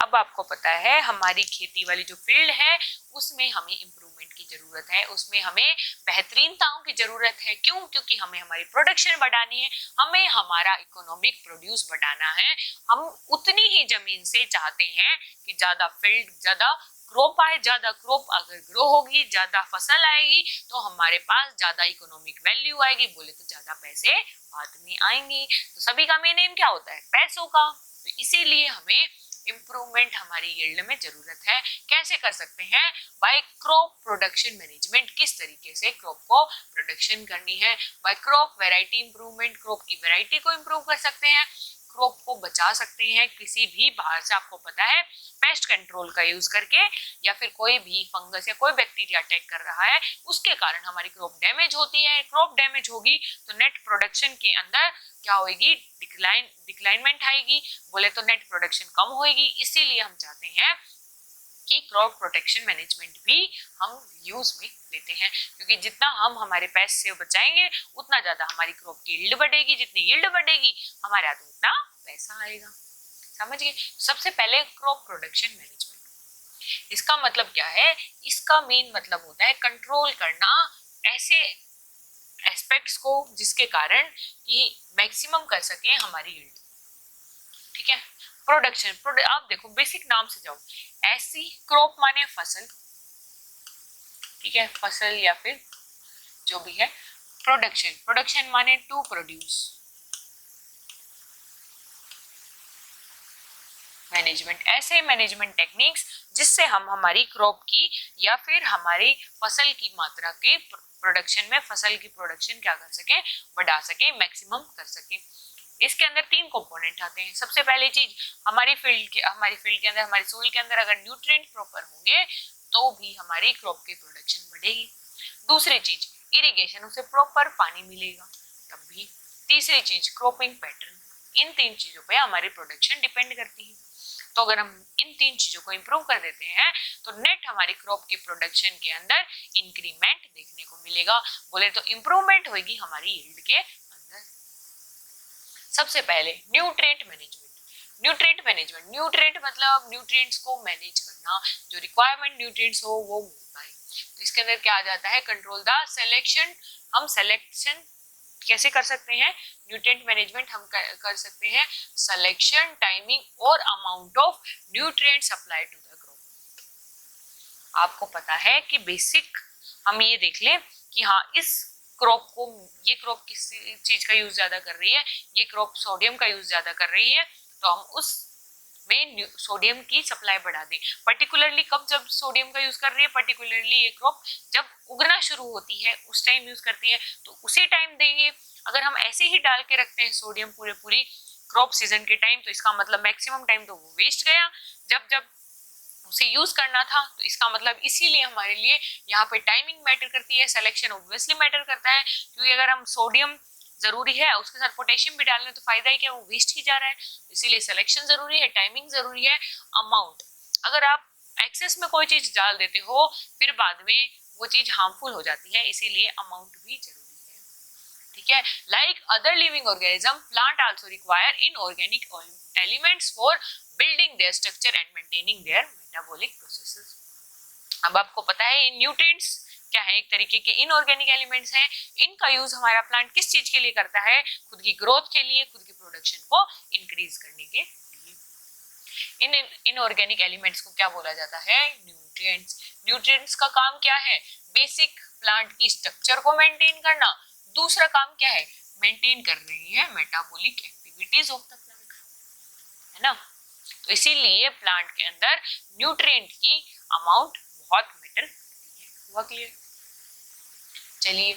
अब आपको पता है हमारी खेती वाली जो फील्ड है उसमें हमें इम्प्रूवमेंट की जरूरत है, उसमें हमें बेहतरीनताओं की जरूरत है। क्यों? क्योंकि हमें हमारी प्रोडक्शन बढ़ानी है, हमें हमारा इकोनॉमिक प्रोड्यूस बढ़ाना है। हम उतनी ही जमीन से चाहते हैं कि ज्यादा फील्ड, ज्यादा क्रॉप आए, ज्यादा क्रॉप अगर ग्रो होगी, ज्यादा फसल आएगी तो हमारे पास ज्यादा इकोनॉमिक वैल्यू आएगी, बोले तो ज्यादा पैसे हाथ में आएंगे। तो सभी का मेन एम क्या होता है? पैसों का। तो इसीलिए हमें इम्प्रूवमेंट हमारी यील्ड में जरूरत है। कैसे कर सकते हैं? By crop production management. किस तरीके से क्रॉप को प्रोडक्शन करनी है? By crop variety improvement. Crop की वैरायटी को इम्प्रूव कर सकते हैं, क्रॉप को बचा सकते हैं किसी भी बाहर से, आपको पता है पेस्ट कंट्रोल का यूज करके, या फिर कोई भी फंगस या कोई बैक्टीरिया अटैक कर रहा है उसके कारण हमारी क्रॉप डैमेज होती है। क्रॉप डैमेज होगी तो नेट प्रोडक्शन के अंदर क्या होगी? डिक्लाइनमेंट आएगी, बोले तो नेट प्रोडक्शन कम होगी। इसीलिए हम चाहते हैं कि क्रॉप प्रोटेक्शन मैनेजमेंट भी हम यूज में लेते हैं, क्योंकि जितना हम हमारे पैसे से बचाएंगे उतना ज्यादा हमारी क्रॉप की यील्ड बढ़ेगी, जितनी यील्ड बढ़ेगी हमारे हाथ में उतना पैसा आएगा। समझ गए? सबसे पहले क्रॉप प्रोडक्शन मैनेजमेंट, इसका मतलब क्या है? इसका मेन मतलब होता है कंट्रोल करना ऐसे एस्पेक्ट्स को जिसके कारण कि मैक्सिमम कर सके हमारी यील्ड। ठीक है? प्रोडक्शन, आप देखो बेसिक नाम से जाओ, ऐसी क्रॉप माने फसल, ठीक है, फसल या फिर जो भी है। प्रोडक्शन, प्रोडक्शन माने टू प्रोड्यूस। मैनेजमेंट, ऐसे मैनेजमेंट टेक्निक्स जिससे हम हमारी क्रॉप की या फिर हमारी फसल की मात्रा के प्रोडक्शन में, फसल की प्रोडक्शन क्या कर सके? बढ़ा सके, मैक्सिमम कर सके। इसके अंदर तीन कंपोनेंट आते हैं। सबसे पहली चीज, हमारी फील्ड के अंदर, हमारी सोइल के अंदर अगर न्यूट्रिएंट प्रॉपर होंगे तो भी हमारी क्रॉप की प्रोडक्शन बढ़ेगी। दूसरी चीज इरिगेशन, उसे प्रॉपर पानी मिलेगा तब भी। तीसरी चीज क्रॉपिंग पैटर्न। इन तीन चीजों पे हमारी प्रोडक्शन डिपेंड करती है। तो अगर हम इन तीन चीजों को इंप्रूव कर देते हैं तो नेट हमारी क्रॉप की प्रोडक्शन के अंदर इंक्रीमेंट देखने को मिलेगा, बोले तो इंप्रूवमेंट होगी हमारी यील्ड के अंदर। सबसे पहले न्यूट्रिएंट मैनेजमेंट। न्यूट्रिएंट मतलब न्यूट्रिएंट्स को मैनेज करना, जो रिक्वायरमेंट न्यूट्रिएंट्स हो वो मिल पाए। तो इसके अंदर क्या आ जाता है? Control the selection. हम सिलेक्शन कैसे कर सकते हैं? न्यूट्रिएंट मैनेजमेंट हम कर सकते हैं सिलेक्शन, टाइमिंग और amount of nutrient supply to the crop. आपको पता है कि बेसिक हम ये देख लें कि हाँ, इस क्रॉप को, ये क्रॉप किस चीज का यूज ज्यादा कर रही है, ये क्रॉप सोडियम का यूज ज्यादा कर रही है, तो हम उस में सोडियम की सप्लाई बढ़ा दें। पर्टिकुलरली कब? जब सोडियम का यूज कर रही है, पर्टिकुलरली ये क्रॉप जब उगना शुरू होती है उस टाइम यूज करती है, तो उसी टाइम देंगे। अगर हम ऐसे ही डाल के रखते हैं सोडियम पूरी क्रॉप सीजन के टाइम, तो इसका मतलब मैक्सिमम टाइम तो वो वेस्ट गया। जब उसे यूज करना था, तो इसका मतलब इसीलिए हमारे लिए यहाँ पे टाइमिंग मैटर करती है, सिलेक्शन ऑब्वियसली मैटर करता है, क्योंकि अगर हम सोडियम जरूरी है उसके साथ पोटेशियम भी डालने तो फायदा ही क्या, वो वेस्ट ही जा रहा है। इसीलिए सिलेक्शन जरूरी है, टाइमिंग जरूरी है, अमाउंट। अगर आप एक्सेस में कोई चीज डाल देते हो फिर बाद में वो चीज हार्मफुल हो जाती है, इसीलिए अमाउंट भी जरूरी है। ठीक है? Like other living organism, plant also require inorganic elements for building their structure and maintaining their metabolic processes. अब आपको पता है इन न्यूट्रिएंट्स क्या है? एक तरीके के इनऑर्गेनिक एलिमेंट्स हैं। इनका यूज हमारा प्लांट किस चीज के लिए करता है? खुद की ग्रोथ के लिए, खुद की प्रोडक्शन को इंक्रीज करने के लिए। इन इनऑर्गेनिक एलिमेंट्स को क्या बोला जाता है? न्यूट्रिएंट्स। न्यूट्रिएंट्स का काम क्या है? बेसिक प्लांट की स्ट्रक्चर को मेंटेन करना। दूसरा काम क्या है? मेंटेन कर रही है metabolic activities of the plant, है ना? तो इसीलिए प्लांट के अंदर न्यूट्रिएंट की अमाउंट बहुत मैटर करती है। हुआ क्लियर? चलिए,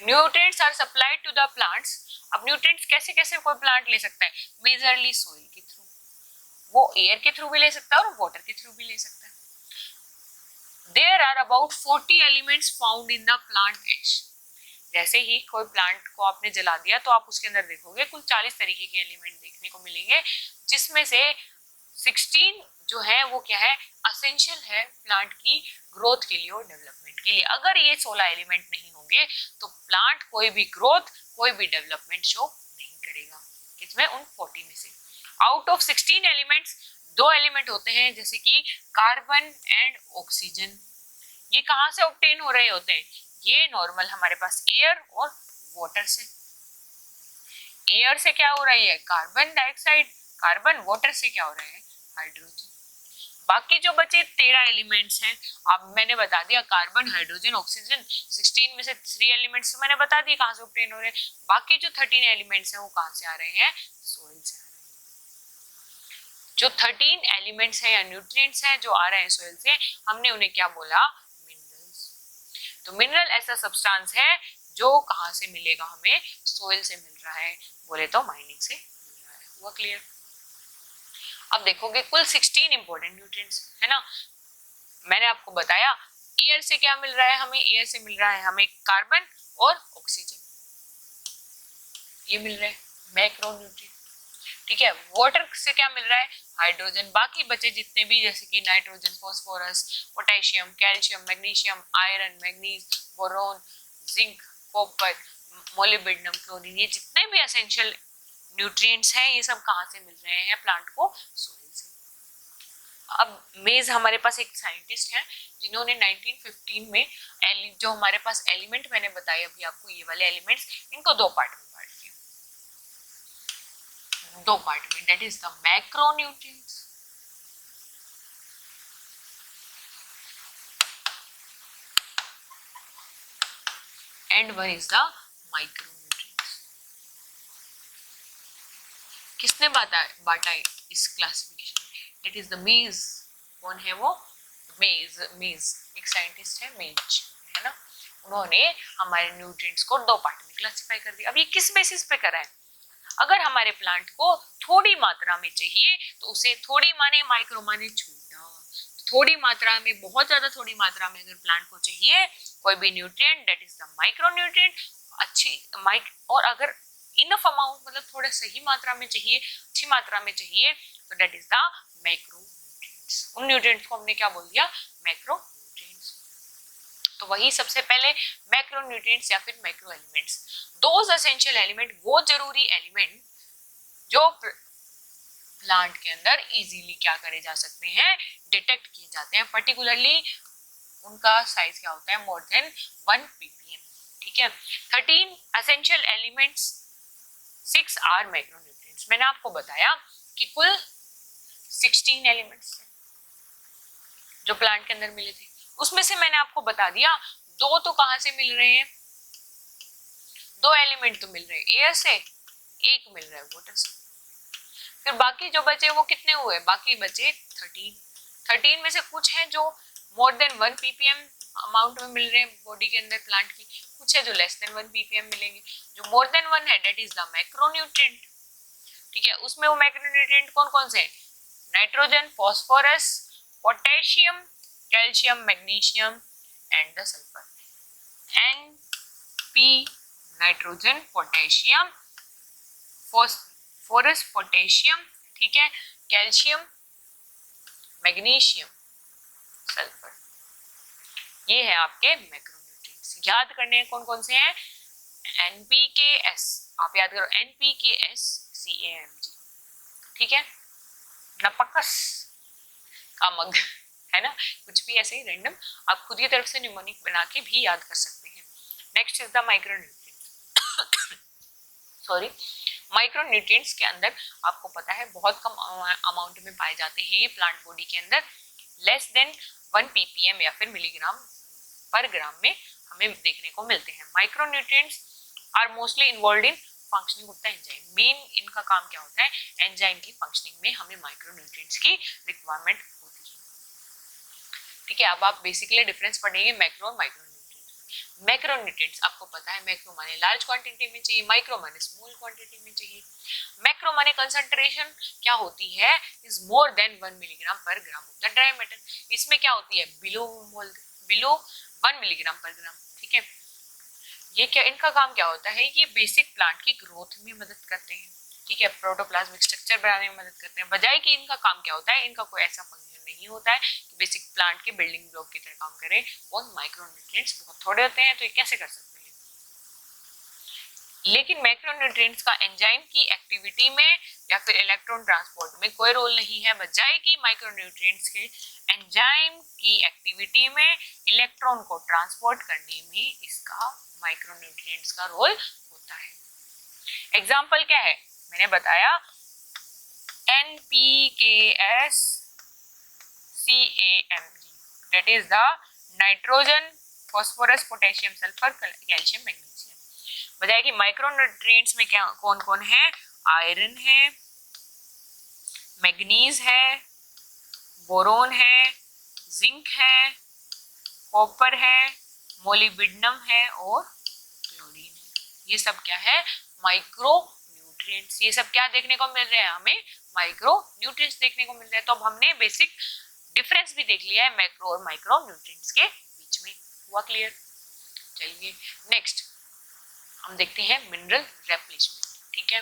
nutrients are supplied to the plants. अब न्यूट्रिएंट्स कैसे कैसे कोई प्लांट ले सकता है? मेजरली सोइल के थ्रू, वो एयर के थ्रू भी ले सकता है और वाटर के थ्रू भी ले सकता है। There are about 40 elements found in the plant ash. जैसे ही कोई प्लांट को आपने जला दिया तो आप उसके अंदर देखोगे कुल 40 तरीके के एलिमेंट देखने को मिलेंगे, जिसमें से 16 जो है वो क्या है? असेंशियल है प्लांट की ग्रोथ के लिए और डेवलपमेंट के लिए। अगर ये 16 एलिमेंट नहीं होंगे तो प्लांट कोई भी ग्रोथ, कोई भी डेवलपमेंट शो नहीं करेगा। किसमें? उन 40 में से। आउट ऑफ 16 एलिमेंट्स दो एलिमेंट होते हैं जैसे कि कार्बन एंड ऑक्सीजन, ये कहाँ से ऑब्टेन हो रहे होते हैं? ये नॉर्मल हमारे पास एयर और वाटर से। एयर से क्या हो रही है? कार्बन डाइऑक्साइड, कार्बन, वाटर से क्या हो रहा है? हाइड्रोजन। बाकी जो बचे 13 एलिमेंट्स हैं, अब मैंने बता दिया कार्बन, हाइड्रोजन, ऑक्सीजन, 16 में से 3 एलिमेंट्स तो मैंने बता दिए कहाँ से ऑब्टेन हो रहे हैं। बाकी जो 13 एलिमेंट्स हैं वो कहाँ से आ रहे हैं? सोइल से आ रहे हैं। जो 13 एलिमेंट्स हैं या न्यूट्रिएंट्स हैं जो आ रहे हैं सोइल से, हमने उन्हें क्या बोला? मिनरल्स। तो मिनरल ऐसा सब्सटेंस है जो कहाँ से मिलेगा हमें? सोइल से मिल रहा है, बोले तो माइनिंग से मिल रहा है। हुआ क्लियर? अब देखोगे कुल 16 इंपॉर्टेंट न्यूट्रिएंट्स है ना। मैंने आपको बताया एयर से क्या मिल रहा है हमें? एयर से मिल रहा है हमें कार्बन और ऑक्सीजन, ये मिल रहा है मैक्रोन्यूट्रिएंट। ठीक है, वाटर से क्या मिल रहा है? हाइड्रोजन। बाकी बचे जितने भी जैसे कि nitrogen, phosphorus, potassium, calcium, magnesium, iron, manganese, boron, zinc, copper, molybdenum, chlorine, ये जितने भी एसेंशियल न्यूट्रिएंट्स हैं ये सब कहाँ से मिल रहे हैं प्लांट को? सोइल से। अब मेज हमारे पास एक साइंटिस्ट हैं जिन्होंने 1915 में जो हमारे पास एलिमेंट मैंने बताए अभी आपको, ये वाले एलिमेंट्स, इनको दो पार्ट में बांट दिया, दो पार्ट में, that is the macronutrients and one is the micronutrients. किसने बांटा इस क्लासिफिकेशन में? दैट इज द मेज। कौन है वो? मेज एक साइंटिस्ट है, मेज है ना, उन्होंने हमारे न्यूट्रिएंट्स को दो पार्ट में क्लासिफाई कर दिया। अब ये किस बेसिस पे करा है? अगर हमारे प्लांट को थोड़ी मात्रा में चाहिए तो उसे थोड़ी माने माइक्रो माने छोटा, थोड़ी मात्रा में, बहुत ज्यादा थोड़ी मात्रा में अगर प्लांट को चाहिए कोई भी nutrient, that is the micronutrient. और अगर इनफ अमाउंट, मतलब थोड़ा सही मात्रा में चाहिए, अच्छी मात्रा में चाहिए, तो दैट इज द मैक्रोन्यूट्रिएंट्स। उन न्यूट्रिएंट्स को हमने क्या बोल दिया? मैक्रोन्यूट्रिएंट्स। तो वही सबसे पहले मैक्रोन्यूट्रिएंट्स या फिर macro elements, those essential element, वो जरूरी एलिमेंट जो प्लांट के अंदर इजीली क्या करे जा सकते हैं? डिटेक्ट किए जाते हैं। पर्टिकुलरली उनका साइज क्या होता है? More than 1 ppm। ठीक है, 13 एसेंशियल एलिमेंट्स, 6 आर मैक्रोन्यूट्रिएंट्स। मैंने आपको बताया कि कुल 16 एलिमेंट्स जो प्लांट के अंदर मिले थे, उसमें से मैंने आपको बता दिया दो तो कहां से मिल रहे हैं? दो एलिमेंट तो मिल रहे हैं एयर से, एक मिल रहा है वाटर से। फिर बाकी जो बचे वो कितने हुए? बाकी बचे 13 में से कुछ हैं जो मोर देन 1 ppm अमाउंट में मिल रहे हैं बॉडी के अंदर प्लांट की, कुछ है जो लेस देन 1 ppm मिलेंगे। जो मोर देन 1 है दैट इज द मैक्रोन्यूट्रिएंट। ठीक है, उसमें वो मैक्रोन्यूट्रिएंट कौन कौन से हैं? Nitrogen, phosphorus, potassium, calcium, magnesium and the sulphur. N, P, nitrogen, potassium, phosphorus, potassium, ठीक है, कैल्शियम, मैग्नीशियम, सल्फर, ये है आपके मैक्रोन्यूट्रिएंट्स। याद करने हैं कौन कौन से हैं? NPKS, आप याद करो NPKS, CAMG। ठीक है, नपकस का मग है ना, कुछ भी ऐसे ही रैंडम आप खुद की तरफ से निमोनिक बना के भी याद कर सकते हैं। Next is the micronutrients. Sorry, micronutrients के अंदर आपको पता है बहुत कम अमाउंट में पाए जाते हैं ये प्लांट बॉडी के अंदर, लेस देन 1 ppm या फिर मिलीग्राम पर ग्राम में हमें देखने को मिलते हैं। Micronutrients are mostly involve in functioning of the enzyme. Main इनका काम क्या होता है? एंजाइम की फंक्शनिंग में हमें माइक्रोन्यूट्रिएंट्स की रिक्वायरमेंट होती है। ठीक है, अब आप बेसिकली डिफरेंस पढ़ेंगे मैक्रो और माइक्रोन्यूट्रिएंट्स। मैक्रोन्यूट्रिएंट्स आपको पता है मैक्रो माने लार्ज क्वांटिटी में चाहिए, माइक्रो माने स्मॉल क्वांटिटी में चाहिए। मैक्रो माने कंसंट्रेशन क्या होती है? इज मोर देन 1 मिलीग्राम पर gram of the dry matter. इसमें क्या होती है? बिलो 1 मिलीग्राम पर ग्राम। ठीक है, ये क्या, इनका काम क्या होता है? ये बेसिक प्लांट की ग्रोथ में मदद करते हैं। ठीक है, प्रोटोप्लाज्मिक स्ट्रक्चर बनाने में मदद करते हैं। बजाय कि इनका काम क्या होता है, इनका कोई ऐसा फंक्शन नहीं होता है कि बेसिक प्लांट के बिल्डिंग ब्लॉक की तरह काम करें। और माइक्रोन्यूट्रिएंट्स बहुत थोड़े होते हैं, तो ये कैसे कर सकते हैं? लेकिन मैक्रोन्यूट्रिएंट्स का एंजाइम की एक्टिविटी में या फिर इलेक्ट्रॉन ट्रांसपोर्ट में कोई रोल नहीं है, बजाय कि माइक्रोन्यूट्रिएंट्स के एंजाइम की एक्टिविटी में इलेक्ट्रॉन को ट्रांसपोर्ट करने में इसका माइक्रोन्यूट्रिएंट्स का रोल होता है। एग्जाम्पल क्या है, मैंने बताया NPKS CAMG, that is the nitrogen, phosphorus, potassium, sulphur, calcium, magnesium. बताया कि माइक्रोन्यूट्रिएंट्स में क्या कौन कौन है, आयरन है, मैग्नीज है, बोरोन है, जिंक है, कॉपर है, मोलिब्डेनम है और क्लोरीन है। ये सब क्या है, माइक्रो न्यूट्रिएंट्स। ये सब क्या देखने को मिल रहे हैं, हमें माइक्रो न्यूट्रिएंट्स देखने को मिल रहे हैं। तो अब हमने बेसिक डिफरेंस भी देख लिया है मैक्रो और माइक्रो न्यूट्रिएंट्स के बीच में। हुआ क्लियर? चलिए नेक्स्ट हम देखते हैं मिनरल रिप्लेसमेंट। ठीक है,